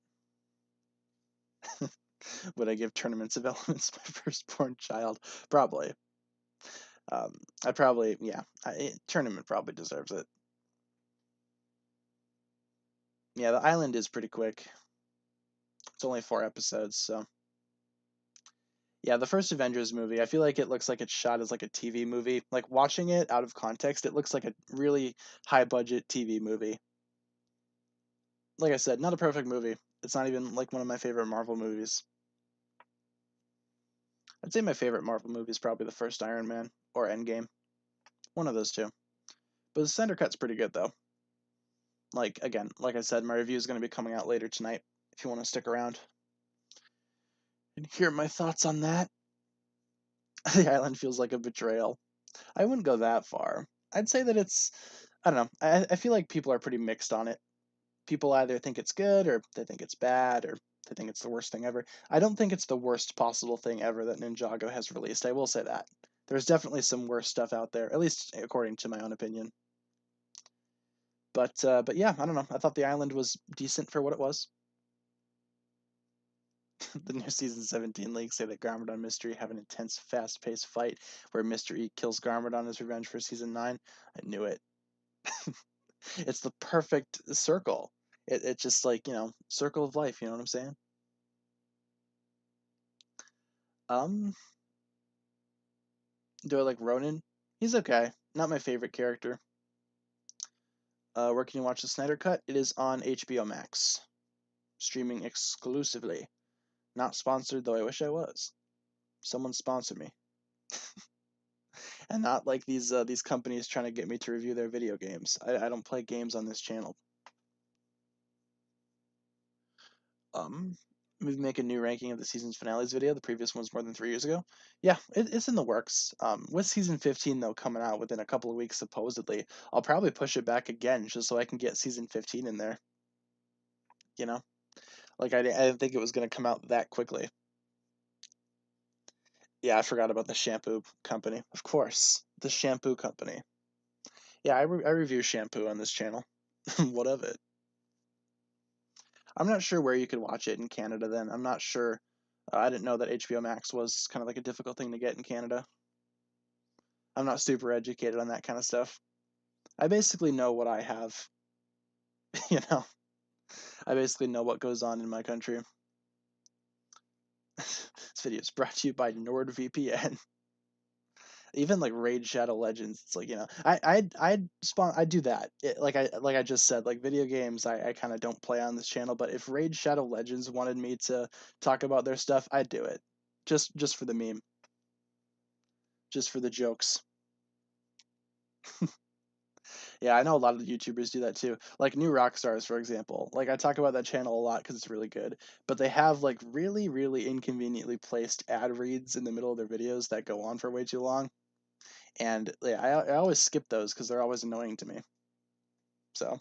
[SPEAKER 1] Would I give Tournaments of Elements my firstborn child? Probably. I probably, yeah. Tournament probably deserves it. Yeah, the island is pretty quick. It's only 4 episodes, so. Yeah, the first Avengers movie, I feel like it looks like it's shot as like a TV movie. Like watching it out of context, it looks like a really high budget TV movie. Like I said, not a perfect movie. It's not even like one of my favorite Marvel movies. I'd say my favorite Marvel movie is probably the first Iron Man or Endgame. One of those two. But the Snyder Cut's pretty good though. Like again, like I said, my review is going to be coming out later tonight if you want to stick around and hear my thoughts on that. The island feels like a betrayal. I wouldn't go that far. I'd say that I don't know. I feel like people are pretty mixed on it. People either think it's good or they think it's bad or they think it's the worst thing ever. I don't think it's the worst possible thing ever that Ninjago has released. I will say that. There's definitely some worse stuff out there, at least according to my own opinion. But yeah, I don't know. I thought the island was decent for what it was. The new season 17 leaks say that Garmadon and Mystery have an intense, fast-paced fight where Mystery kills Garmadon as revenge for season 9. I knew it. It's the perfect circle. It's just like, circle of life, you know what I'm saying? Um, do I like Ronan? He's okay. Not my favorite character. Where can you watch the Snyder Cut? It is on HBO Max. Streaming exclusively. Not sponsored, though I wish I was. Someone sponsor me. And not like these companies trying to get me to review their video games. I don't play games on this channel. We make a new ranking of the season's finales video. The previous one's more than 3 years ago. Yeah, it's in the works. With season 15 though coming out within a couple of weeks supposedly, I'll probably push it back again just so I can get season 15 in there. Like I didn't think it was gonna come out that quickly. Yeah, I forgot about the shampoo company. Of course, the shampoo company. Yeah, I review shampoo on this channel. What of it? I'm not sure where you could watch it in Canada then. I'm not sure I didn't know that HBO Max was kind of like a difficult thing to get in Canada. I'm not super educated on that kind of stuff. I basically know what I have, you know. I basically know what goes on in my country. This video is brought to you by NordVPN. Even like Raid Shadow Legends, it's like, you know, I do that. Like I just said, like video games I kind of don't play on this channel, but if Raid Shadow Legends wanted me to talk about their stuff, I'd do it. Just for the meme. Just for the jokes. Yeah, I know a lot of the YouTubers do that too. Like New Rockstars, for example. Like I talk about that channel a lot because it's really good. But they have like really, really inconveniently placed ad reads in the middle of their videos that go on for way too long. And yeah, I always skip those because they're always annoying to me. So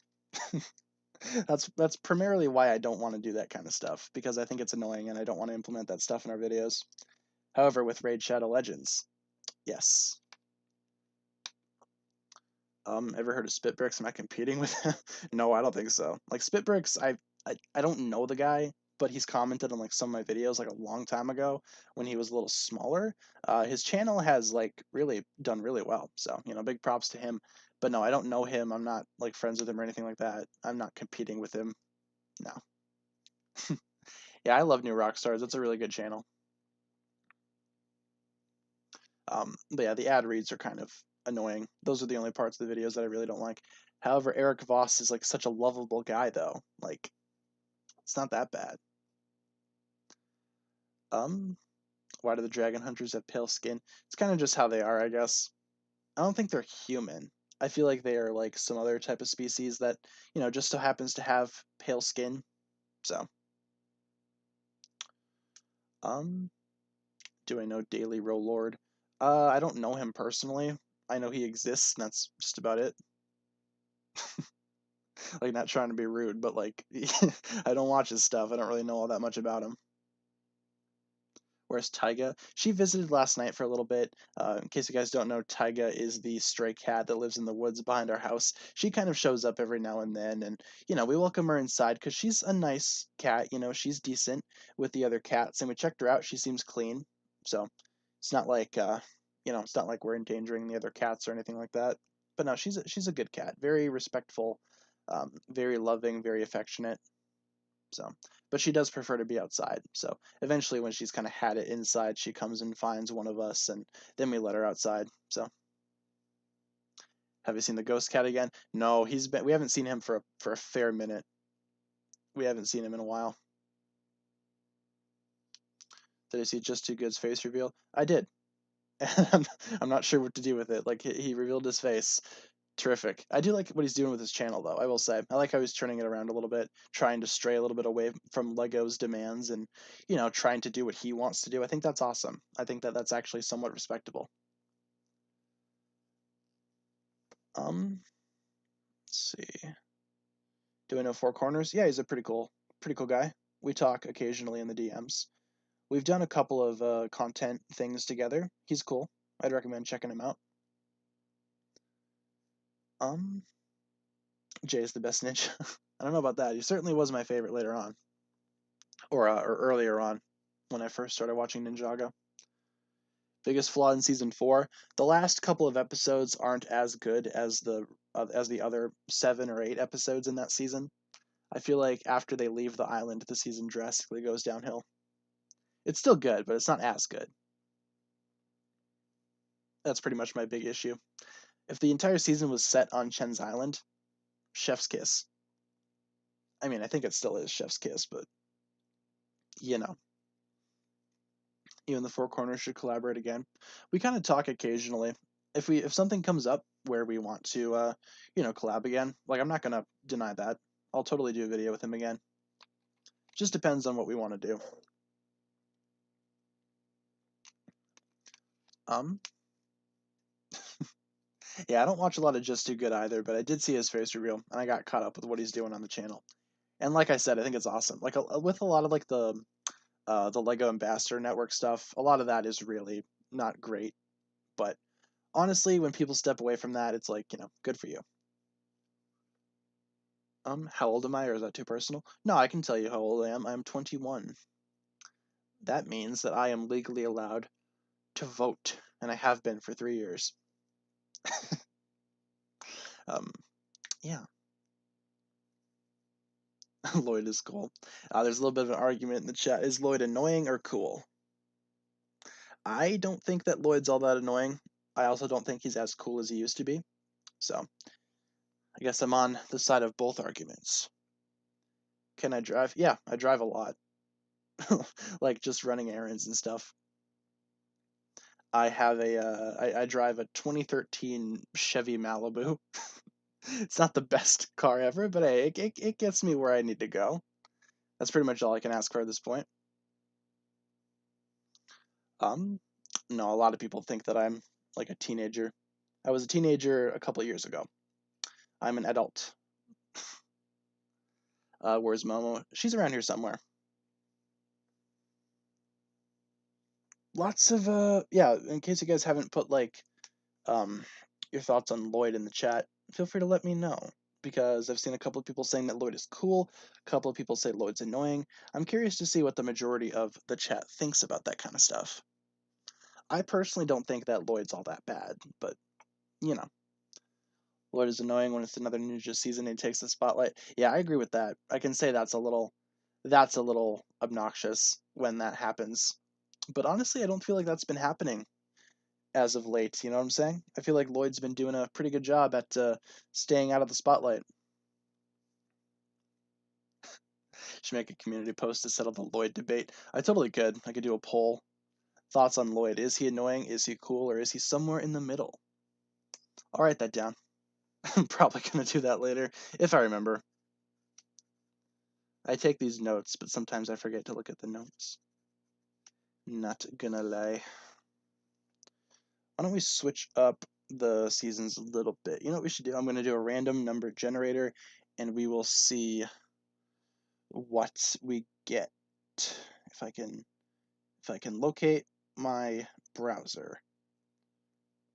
[SPEAKER 1] that's primarily why I don't want to do that kind of stuff, because I think it's annoying and I don't want to implement that stuff in our videos. However, with Raid Shadow Legends, yes. Ever heard of Spitbricks? Am I competing with him? No, I don't think so. Like Spitbricks, I don't know the guy, but he's commented on like some of my videos like a long time ago when he was a little smaller. His channel has like really done really well, so you know, big props to him. But no, I don't know him. I'm not like friends with him or anything like that. I'm not competing with him. No. Yeah, I love New Rockstars. That's a really good channel. But yeah, the ad reads are kind of annoying. Those are the only parts of the videos that I really don't like. However, Eric Voss is like such a lovable guy, though. Like, it's not that bad. Um, why do the dragon hunters have pale skin? It's kind of just how they are, I guess. I don't think they're human. I feel like they are like some other type of species that, you know, just so happens to have pale skin. So, um, do I know Daily Lord? I don't know him personally. I know he exists, and that's just about it. Like, not trying to be rude, but like I don't watch his stuff. I don't really know all that much about him. Whereas Taiga, she visited last night for a little bit. In case you guys don't know, Taiga is the stray cat that lives in the woods behind our house. She kind of shows up every now and then, and you know, we welcome her inside because she's a nice cat. You know, she's decent with the other cats, and we checked her out. She seems clean, so it's not like you know, it's not like we're endangering the other cats or anything like that. But no, she's a good cat, very respectful, very loving, very affectionate. So, but she does prefer to be outside. So eventually, when she's kind of had it inside, she comes and finds one of us, and then we let her outside. So, have you seen the ghost cat again? No, he's been. We haven't seen him for a fair minute. We haven't seen him in a while. Did I see Just Too Good's face reveal? I did. I'm not sure what to do with it. Like he revealed his face. Terrific. I do like what he's doing with his channel, though. I will say, I like how he's turning it around a little bit, trying to stray a little bit away from Lego's demands, and you know, trying to do what he wants to do. I think that's awesome. I think that that's actually somewhat respectable. Let's see. Do I know Four Corners? Yeah, he's a pretty cool guy. We talk occasionally in the DMs. We've done a couple of content things together. He's cool. I'd recommend checking him out. Um, Jay is the best ninja. I don't know about that. He certainly was my favorite later on, or earlier on, when I first started watching Ninjago. Biggest flaw in season 4: the last couple of episodes aren't as good as the other 7 or 8 episodes in that season. I feel like after they leave the island, the season drastically goes downhill. It's still good, but it's not as good. That's pretty much my big issue. If the entire season was set on Chen's Island, chef's kiss. I mean, I think it still is chef's kiss, but you know, you and the Four Corners should collaborate again. We kind of talk occasionally. If something comes up where we want to you know, collab again, like I'm not gonna deny that. I'll totally do a video with him again. Just depends on what we want to do. Um, yeah, I don't watch a lot of Just Too Good either, but I did see his face reveal, and I got caught up with what he's doing on the channel. And like I said, I think it's awesome. Like with a lot of like the Lego Ambassador Network stuff, a lot of that is really not great. But honestly, when people step away from that, it's like, you know, good for you. How old am I, or is that too personal? No, I can tell you how old I am. I'm 21. that means that I am legally allowed to vote, and I have been for 3 years. Yeah. Lloyd is cool. There's a little bit of an argument in the chat. Is Lloyd annoying or cool? I don't think that Lloyd's all that annoying. I also don't think he's as cool as he used to be. So, I guess I'm on the side of both arguments. Can I drive? Yeah, I drive a lot. Like just running errands and stuff. I have I drive a 2013 Chevy Malibu. It's not the best car ever, but hey, it gets me where I need to go. That's pretty much all I can ask for at this point. No, a lot of people think that I'm like a teenager. I was a teenager a couple years ago. I'm an adult. Where's Momo? She's around here somewhere. Lots of yeah, in case you guys haven't put like your thoughts on Lloyd in the chat, feel free to let me know, because I've seen a couple of people saying that Lloyd is cool, a couple of people say Lloyd's annoying. I'm curious to see what the majority of the chat thinks about that kind of stuff. I personally don't think that Lloyd's all that bad, but you know, Lloyd is annoying when it's another Ninja season and he takes the spotlight. Yeah, I agree with that. I can say that's a little obnoxious when that happens. But honestly, I don't feel like that's been happening as of late. You know what I'm saying? I feel like Lloyd's been doing a pretty good job at staying out of the spotlight. Should make a community post to settle the Lloyd debate. I totally could. I could do a poll. Thoughts on Lloyd? Is he annoying? Is he cool? Or is he somewhere in the middle? I'll write that down. I'm probably gonna do that later if I remember. I take these notes, but sometimes I forget to look at the notes. Not gonna lie. Why don't we switch up the seasons a little bit? You know what we should do? I'm gonna do a random number generator, and we will see what we get. If I can locate my browser.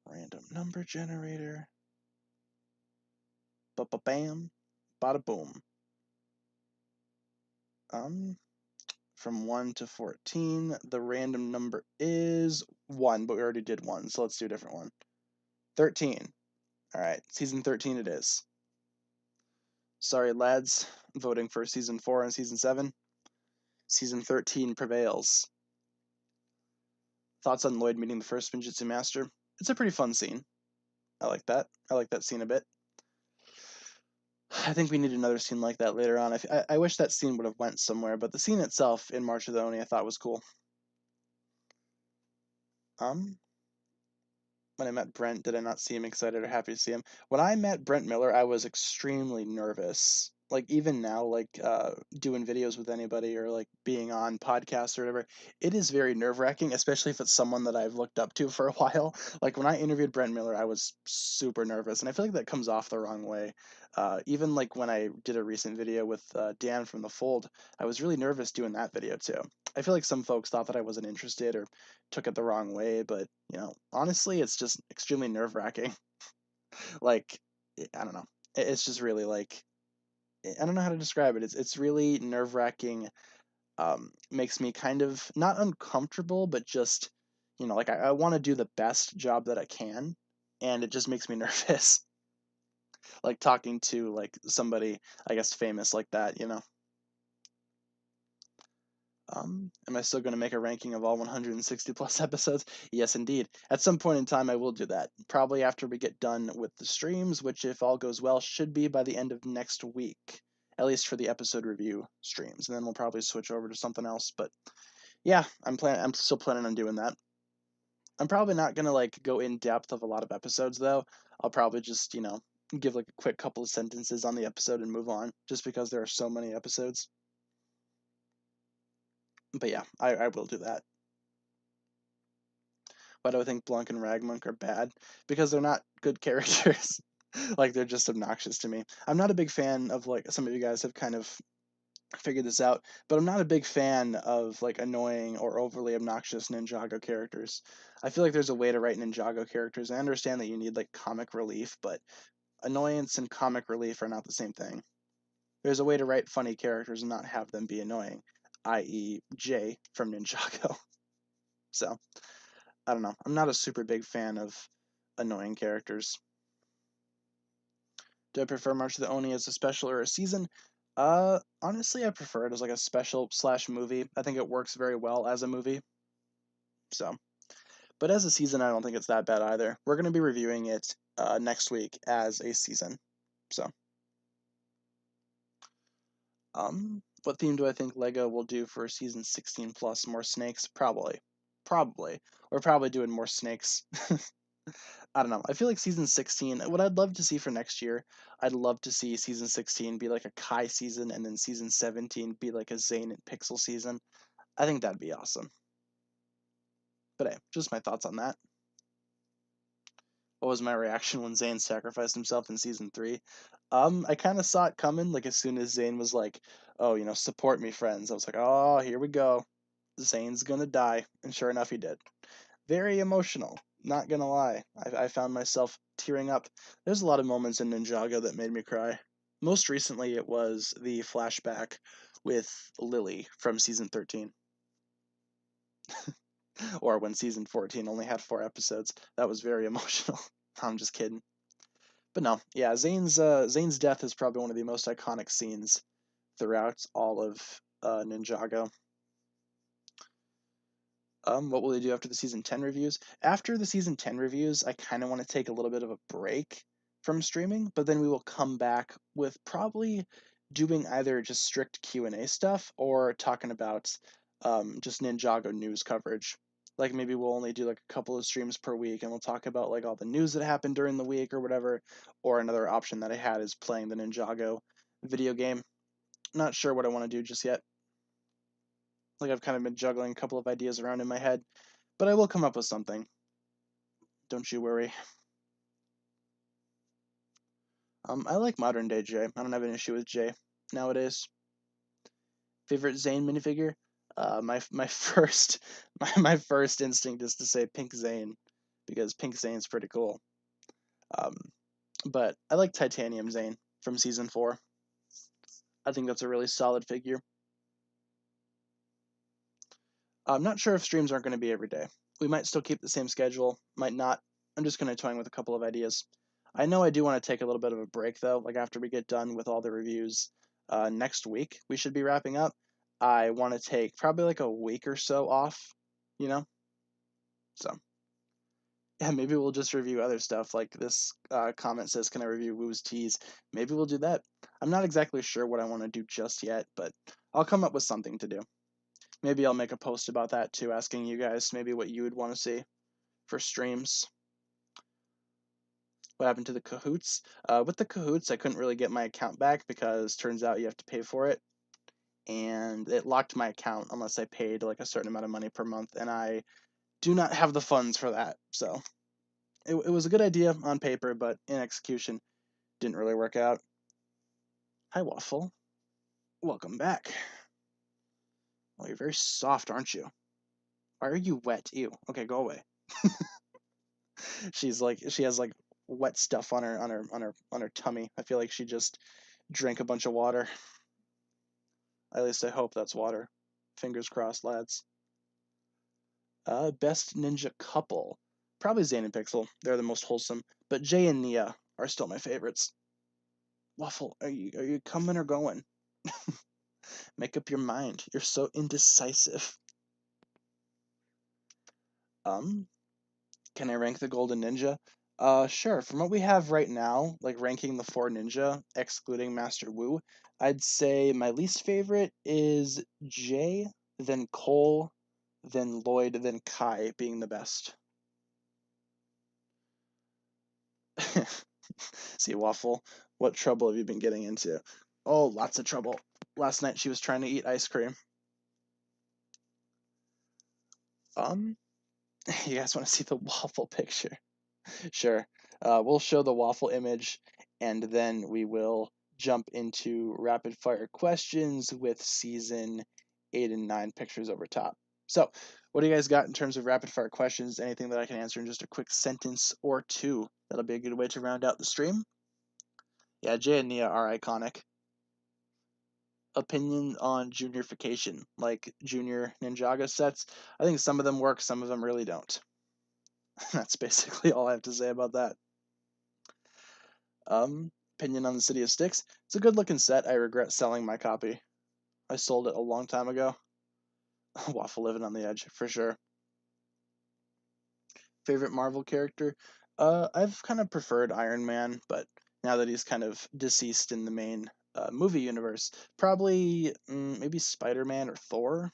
[SPEAKER 1] Random number generator. Ba-ba-bam. Bada-boom. From 1 to 14, the random number is 1, but we already did 1, so let's do a different one. 13. Alright, season 13 it is. Sorry, lads, voting for season 4 and season 7. Season 13 prevails. Thoughts on Lloyd meeting the first Ninjutsu Master? It's a pretty fun scene. I like that. I like that scene a bit. I think we need another scene like that later on. I wish that scene would have went somewhere, but the scene itself in March of the Oni I thought was cool. When I met Brent, did I not see him excited or happy to see him? When I met Brent Miller, I was extremely nervous. Like even now, like doing videos with anybody or like being on podcasts or whatever, it is very nerve-wracking, especially if it's someone that I've looked up to for a while. Like when I interviewed Brent Miller, I was super nervous, and I feel like that comes off the wrong way. Even like when I did a recent video with Dan from The Fold, I was really nervous doing that video too. I feel like some folks thought that I wasn't interested or took it the wrong way, but you know, honestly, it's just extremely nerve-wracking. Like, I don't know. It's just really like I don't know how to describe it. It's really nerve-wracking. Makes me kind of not uncomfortable, but just like I want to do the best job that I can, and it just makes me nervous. Like talking to like somebody, I guess, famous like that. Am I still going to make a ranking of all 160 plus episodes? Yes, indeed. At some point in time, I will do that. Probably after we get done with the streams, which, if all goes well, should be by the end of next week, at least for the episode review streams. And then we'll probably switch over to something else. But yeah, I'm still planning on doing that. I'm probably not going to like go in depth of a lot of episodes though. I'll probably just, give like a quick couple of sentences on the episode and move on, just because there are so many episodes. But yeah, I will do that. Why do I think Blanc and Ragmonk are bad? Because they're not good characters. Like, they're just obnoxious to me. I'm not a big fan of, like, some of you guys have kind of figured this out, but I'm not a big fan of, like, annoying or overly obnoxious Ninjago characters. I feel like there's a way to write Ninjago characters. I understand that you need, like, comic relief, but annoyance and comic relief are not the same thing. There's a way to write funny characters and not have them be annoying. i.e. Jay from Ninjago. So, I don't know. I'm not a super big fan of annoying characters. Do I prefer March of the Oni as a special or a season? Honestly, I prefer it as like a special / movie. I think it works very well as a movie. So, but as a season, I don't think it's that bad either. We're going to be reviewing it next week as a season. So, what theme do I think Lego will do for season 16 plus? More snakes? Probably. We're probably doing more snakes. I don't know. I feel like season 16, what I'd love to see for next year, I'd love to see season 16 be like a Kai season and then season 17 be like a Zane and Pixel season. I think that'd be awesome. But hey, just my thoughts on that. What was my reaction when Zane sacrificed himself in season 3? I kind of saw it coming, like as soon as Zane was like, oh, you know, support me, friends. I was like, oh, here we go. Zane's gonna die. And sure enough, he did. Very emotional. Not gonna lie, I found myself tearing up. There's a lot of moments in Ninjago that made me cry. Most recently, it was the flashback with Lily from season 13, or when season 14 only had 4 episodes. That was very emotional. I'm just kidding. But no, yeah, Zane's death is probably one of the most iconic scenes throughout all of Ninjago. What will they do after the season 10 reviews? After the season 10 reviews, I kind of want to take a little bit of a break from streaming, but then we will come back with probably doing either just strict Q&A stuff or talking about just Ninjago news coverage. Like maybe we'll only do like a couple of streams per week and we'll talk about like all the news that happened during the week or whatever. Or another option that I had is playing the Ninjago video game. Not sure what I want to do just yet. Like I've kind of been juggling a couple of ideas around in my head, but I will come up with something. Don't you worry. I like modern day Jay. I don't have an issue with Jay nowadays. Favorite Zane minifigure? My first my first instinct is to say Pink Zane because Pink Zane's pretty cool. But I like Titanium Zane from season 4. I think that's a really solid figure. I'm not sure if streams aren't going to be every day. We might still keep the same schedule, might not. I'm just going to toy with a couple of ideas. I know I do want to take a little bit of a break though, like after we get done with all the reviews next week, we should be wrapping up. I want to take probably like a week or so off, you know? So, yeah, maybe we'll just review other stuff. Like this comment says, can I review Woo's Teas? Maybe we'll do that. I'm not exactly sure what I want to do just yet, but I'll come up with something to do. Maybe I'll make a post about that too, asking you guys maybe what you would want to see for streams. What happened to the Cahoots? With the Cahoots, I couldn't really get my account back because turns out you have to pay for it. And it locked my account unless I paid like a certain amount of money per month, and I do not have the funds for that. So it was a good idea on paper, but in execution, didn't really work out. Hi, Waffle. Welcome back. Oh, you're very soft, aren't you? Why are you wet? Ew. Okay, go away. She has like wet stuff on her tummy. I feel like she just drank a bunch of water. At least I hope that's water. Fingers crossed, lads. Best ninja couple. Probably Zane and Pixel. They're the most wholesome. But Jay and Nia are still my favorites. Waffle, are you coming or going? Make up your mind. You're so indecisive. Can I rank the Golden Ninja? Sure. From what we have right now, like ranking the 4 ninja, excluding Master Wu, I'd say my least favorite is Jay, then Cole, then Lloyd, then Kai being the best. See, Waffle, what trouble have you been getting into? Oh, lots of trouble. Last night she was trying to eat ice cream. You guys want to see the Waffle picture? Sure. We'll show the Waffle image, and then we will jump into rapid fire questions with season 8 and 9 pictures over top. So, what do you guys got in terms of rapid fire questions? Anything that I can answer in just a quick sentence or two? That'll be a good way to round out the stream. Yeah, Jay and Nia are iconic. opinion on juniorification, like junior Ninjago sets. I think some of them work, some of them really don't. That's basically all I have to say about that. Opinion on the City of Styx. It's a good looking set. I regret selling my copy. I sold it a long time ago. Waffle living on the edge, for sure. Favorite Marvel character? I've kind of preferred Iron Man, but now that he's kind of deceased in the main movie universe, probably maybe Spider-Man or Thor.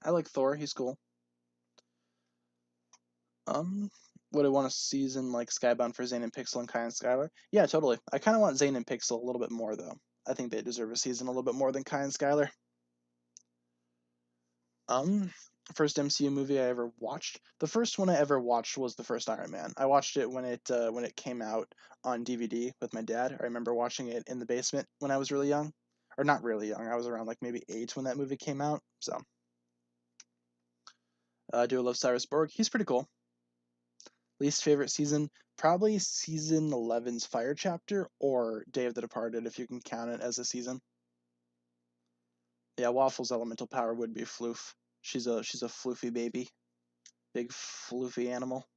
[SPEAKER 1] I like Thor, he's cool. Would I want a season like Skybound for Zane and Pixel and Kai and Skylar? Yeah, totally. I kind of want Zane and Pixel a little bit more, though. I think they deserve a season a little bit more than Kai and Skylar. Um, First MCU movie I ever watched. The first one I ever watched was the first Iron Man. I watched it when it came out on DVD with my dad. I remember watching it in the basement when I was really young, or not really young. I was around like maybe 8 when that movie came out. So, do I love Cyrus Borg? He's pretty cool. Least favorite season? Probably season 11's Fire Chapter or Day of the Departed, if you can count it as a season. Yeah, Waffle's elemental power would be Floof. She's a floofy baby. Big floofy animal.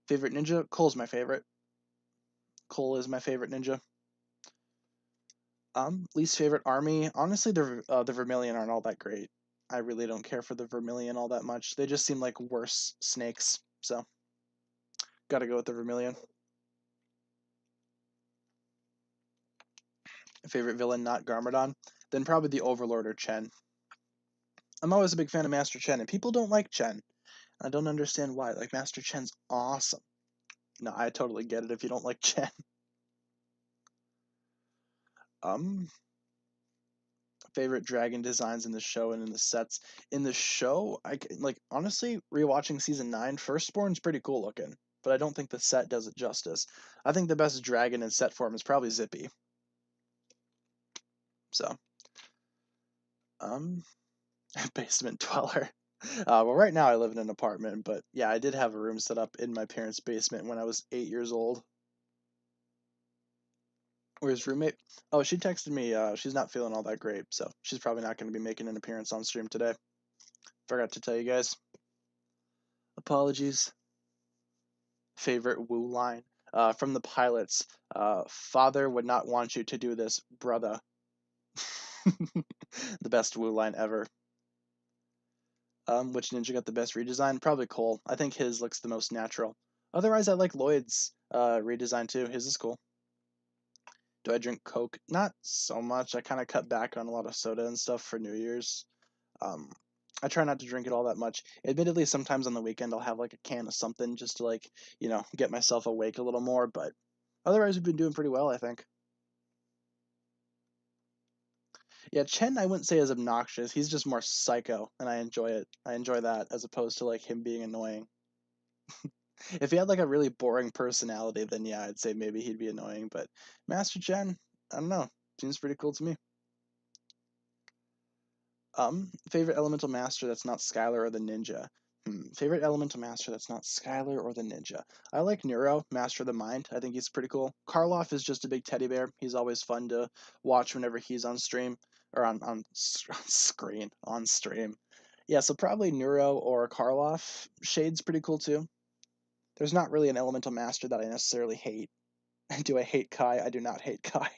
[SPEAKER 1] Favorite ninja? Cole's my favorite. Cole is my favorite ninja. Least favorite army? Honestly, the Vermilion aren't all that great. I really don't care for the Vermilion all that much. They just seem like worse snakes, so gotta go with the Vermilion. Favorite villain, not Garmadon? Then probably the Overlord or Chen. I'm always a big fan of Master Chen, and people don't like Chen. I don't understand why. Like, Master Chen's awesome. No, I totally get it if you don't like Chen. Favorite dragon designs in the show and in the sets. In the show, like honestly, rewatching season 9, Firstborn's pretty cool looking, but I don't think the set does it justice. I think the best dragon in set form is probably Zippy. So, basement dweller. Well, right now I live in an apartment, but yeah, I did have a room set up in my parents' basement when I was 8 years old. Where's roommate? Oh, she texted me. She's not feeling all that great, so she's probably not going to be making an appearance on stream today. Forgot to tell you guys. Apologies. Favorite woo line from the pilots. Father would not want you to do this, brother. The best woo line ever. Which ninja got the best redesign? Probably Cole. I think his looks the most natural. Otherwise, I like Lloyd's redesign too. His is cool. Do I drink Coke? Not so much. I kind of cut back on a lot of soda and stuff for New Year's. I try not to drink it all that much. Admittedly, sometimes on the weekend I'll have like a can of something just to like, get myself awake a little more, but otherwise we've been doing pretty well, I think. Yeah, Chen I wouldn't say is obnoxious. He's just more psycho, and I enjoy it. I enjoy that as opposed to like him being annoying. If he had like a really boring personality, then yeah, I'd say maybe he'd be annoying, but Master Chen, I don't know. Seems pretty cool to me. Favorite elemental master that's not Skylar or the ninja. Favorite elemental master that's not Skylar or the ninja. I like Neuro, Master of the Mind. I think he's pretty cool. Karloff is just a big teddy bear. He's always fun to watch whenever he's on stream or on screen on stream. Yeah, so probably Neuro or Karloff. Shade's pretty cool too. There's not really an elemental master that I necessarily hate. Do I hate Kai? I do not hate Kai.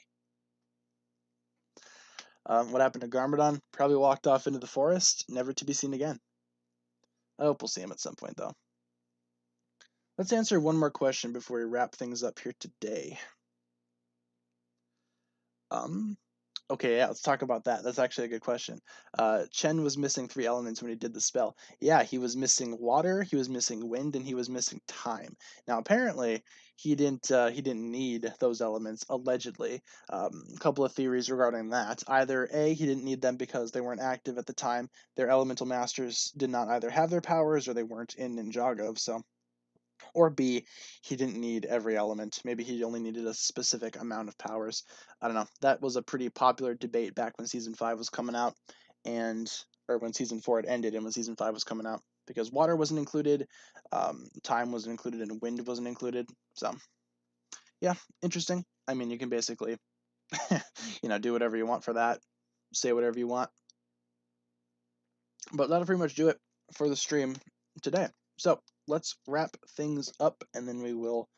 [SPEAKER 1] What happened to Garmadon? Probably walked off into the forest, never to be seen again. I hope we'll see him at some point, though. Let's answer one more question before we wrap things up here today. Okay, yeah, let's talk about that. That's actually a good question. Chen was missing 3 elements when he did the spell. Yeah, he was missing water, he was missing wind, and he was missing time. Now, apparently, he didn't need those elements, allegedly. A couple of theories regarding that. Either A, he didn't need them because they weren't active at the time. Their elemental masters did not either have their powers or they weren't in Ninjago, so... Or B, he didn't need every element. Maybe he only needed a specific amount of powers. I don't know. That was a pretty popular debate back when Season 5 was coming out, or when Season 4 had ended and when Season 5 was coming out. Because water wasn't included, time wasn't included, and wind wasn't included. So, yeah, interesting. I mean, you can basically, do whatever you want for that. say whatever you want. But that'll pretty much do it for the stream today. So let's wrap things up and then we will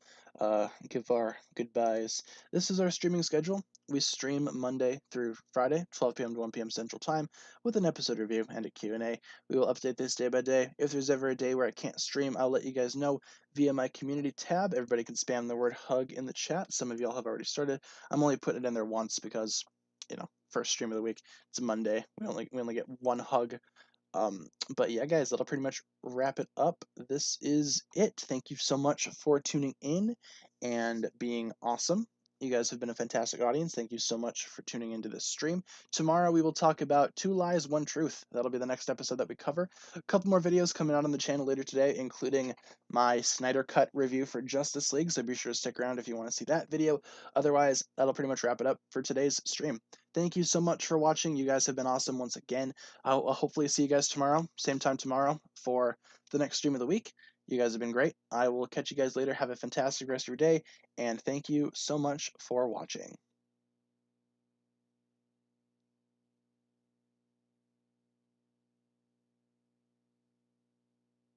[SPEAKER 1] give our goodbyes. This is our streaming schedule. We stream Monday through Friday, 12 p.m. to 1 p.m. Central Time, with an episode review and a Q&A. We will update this day by day. If there's ever a day where I can't stream, I'll let you guys know via my community tab. Everybody can spam the word hug in the chat. Some of y'all have already started. I'm only putting it in there once because, you know, first stream of the week. It's Monday. We only get one hug. But yeah, guys, that'll pretty much wrap it up. This is it. Thank you so much for tuning in and being awesome. You guys have been a fantastic audience. Thank you so much for tuning into this stream. Tomorrow we will talk about 2 Lies, 1 Truth. That'll be the next episode that we cover. A couple more videos coming out on the channel later today, including my Snyder Cut review for Justice League, so be sure to stick around if you want to see that video. Otherwise, that'll pretty much wrap it up for today's stream. Thank you so much for watching. You guys have been awesome once again. I'll hopefully see you guys tomorrow, same time tomorrow, for the next stream of the week. You guys have been great. I will catch you guys later. Have a fantastic rest of your day, and thank you so much for watching.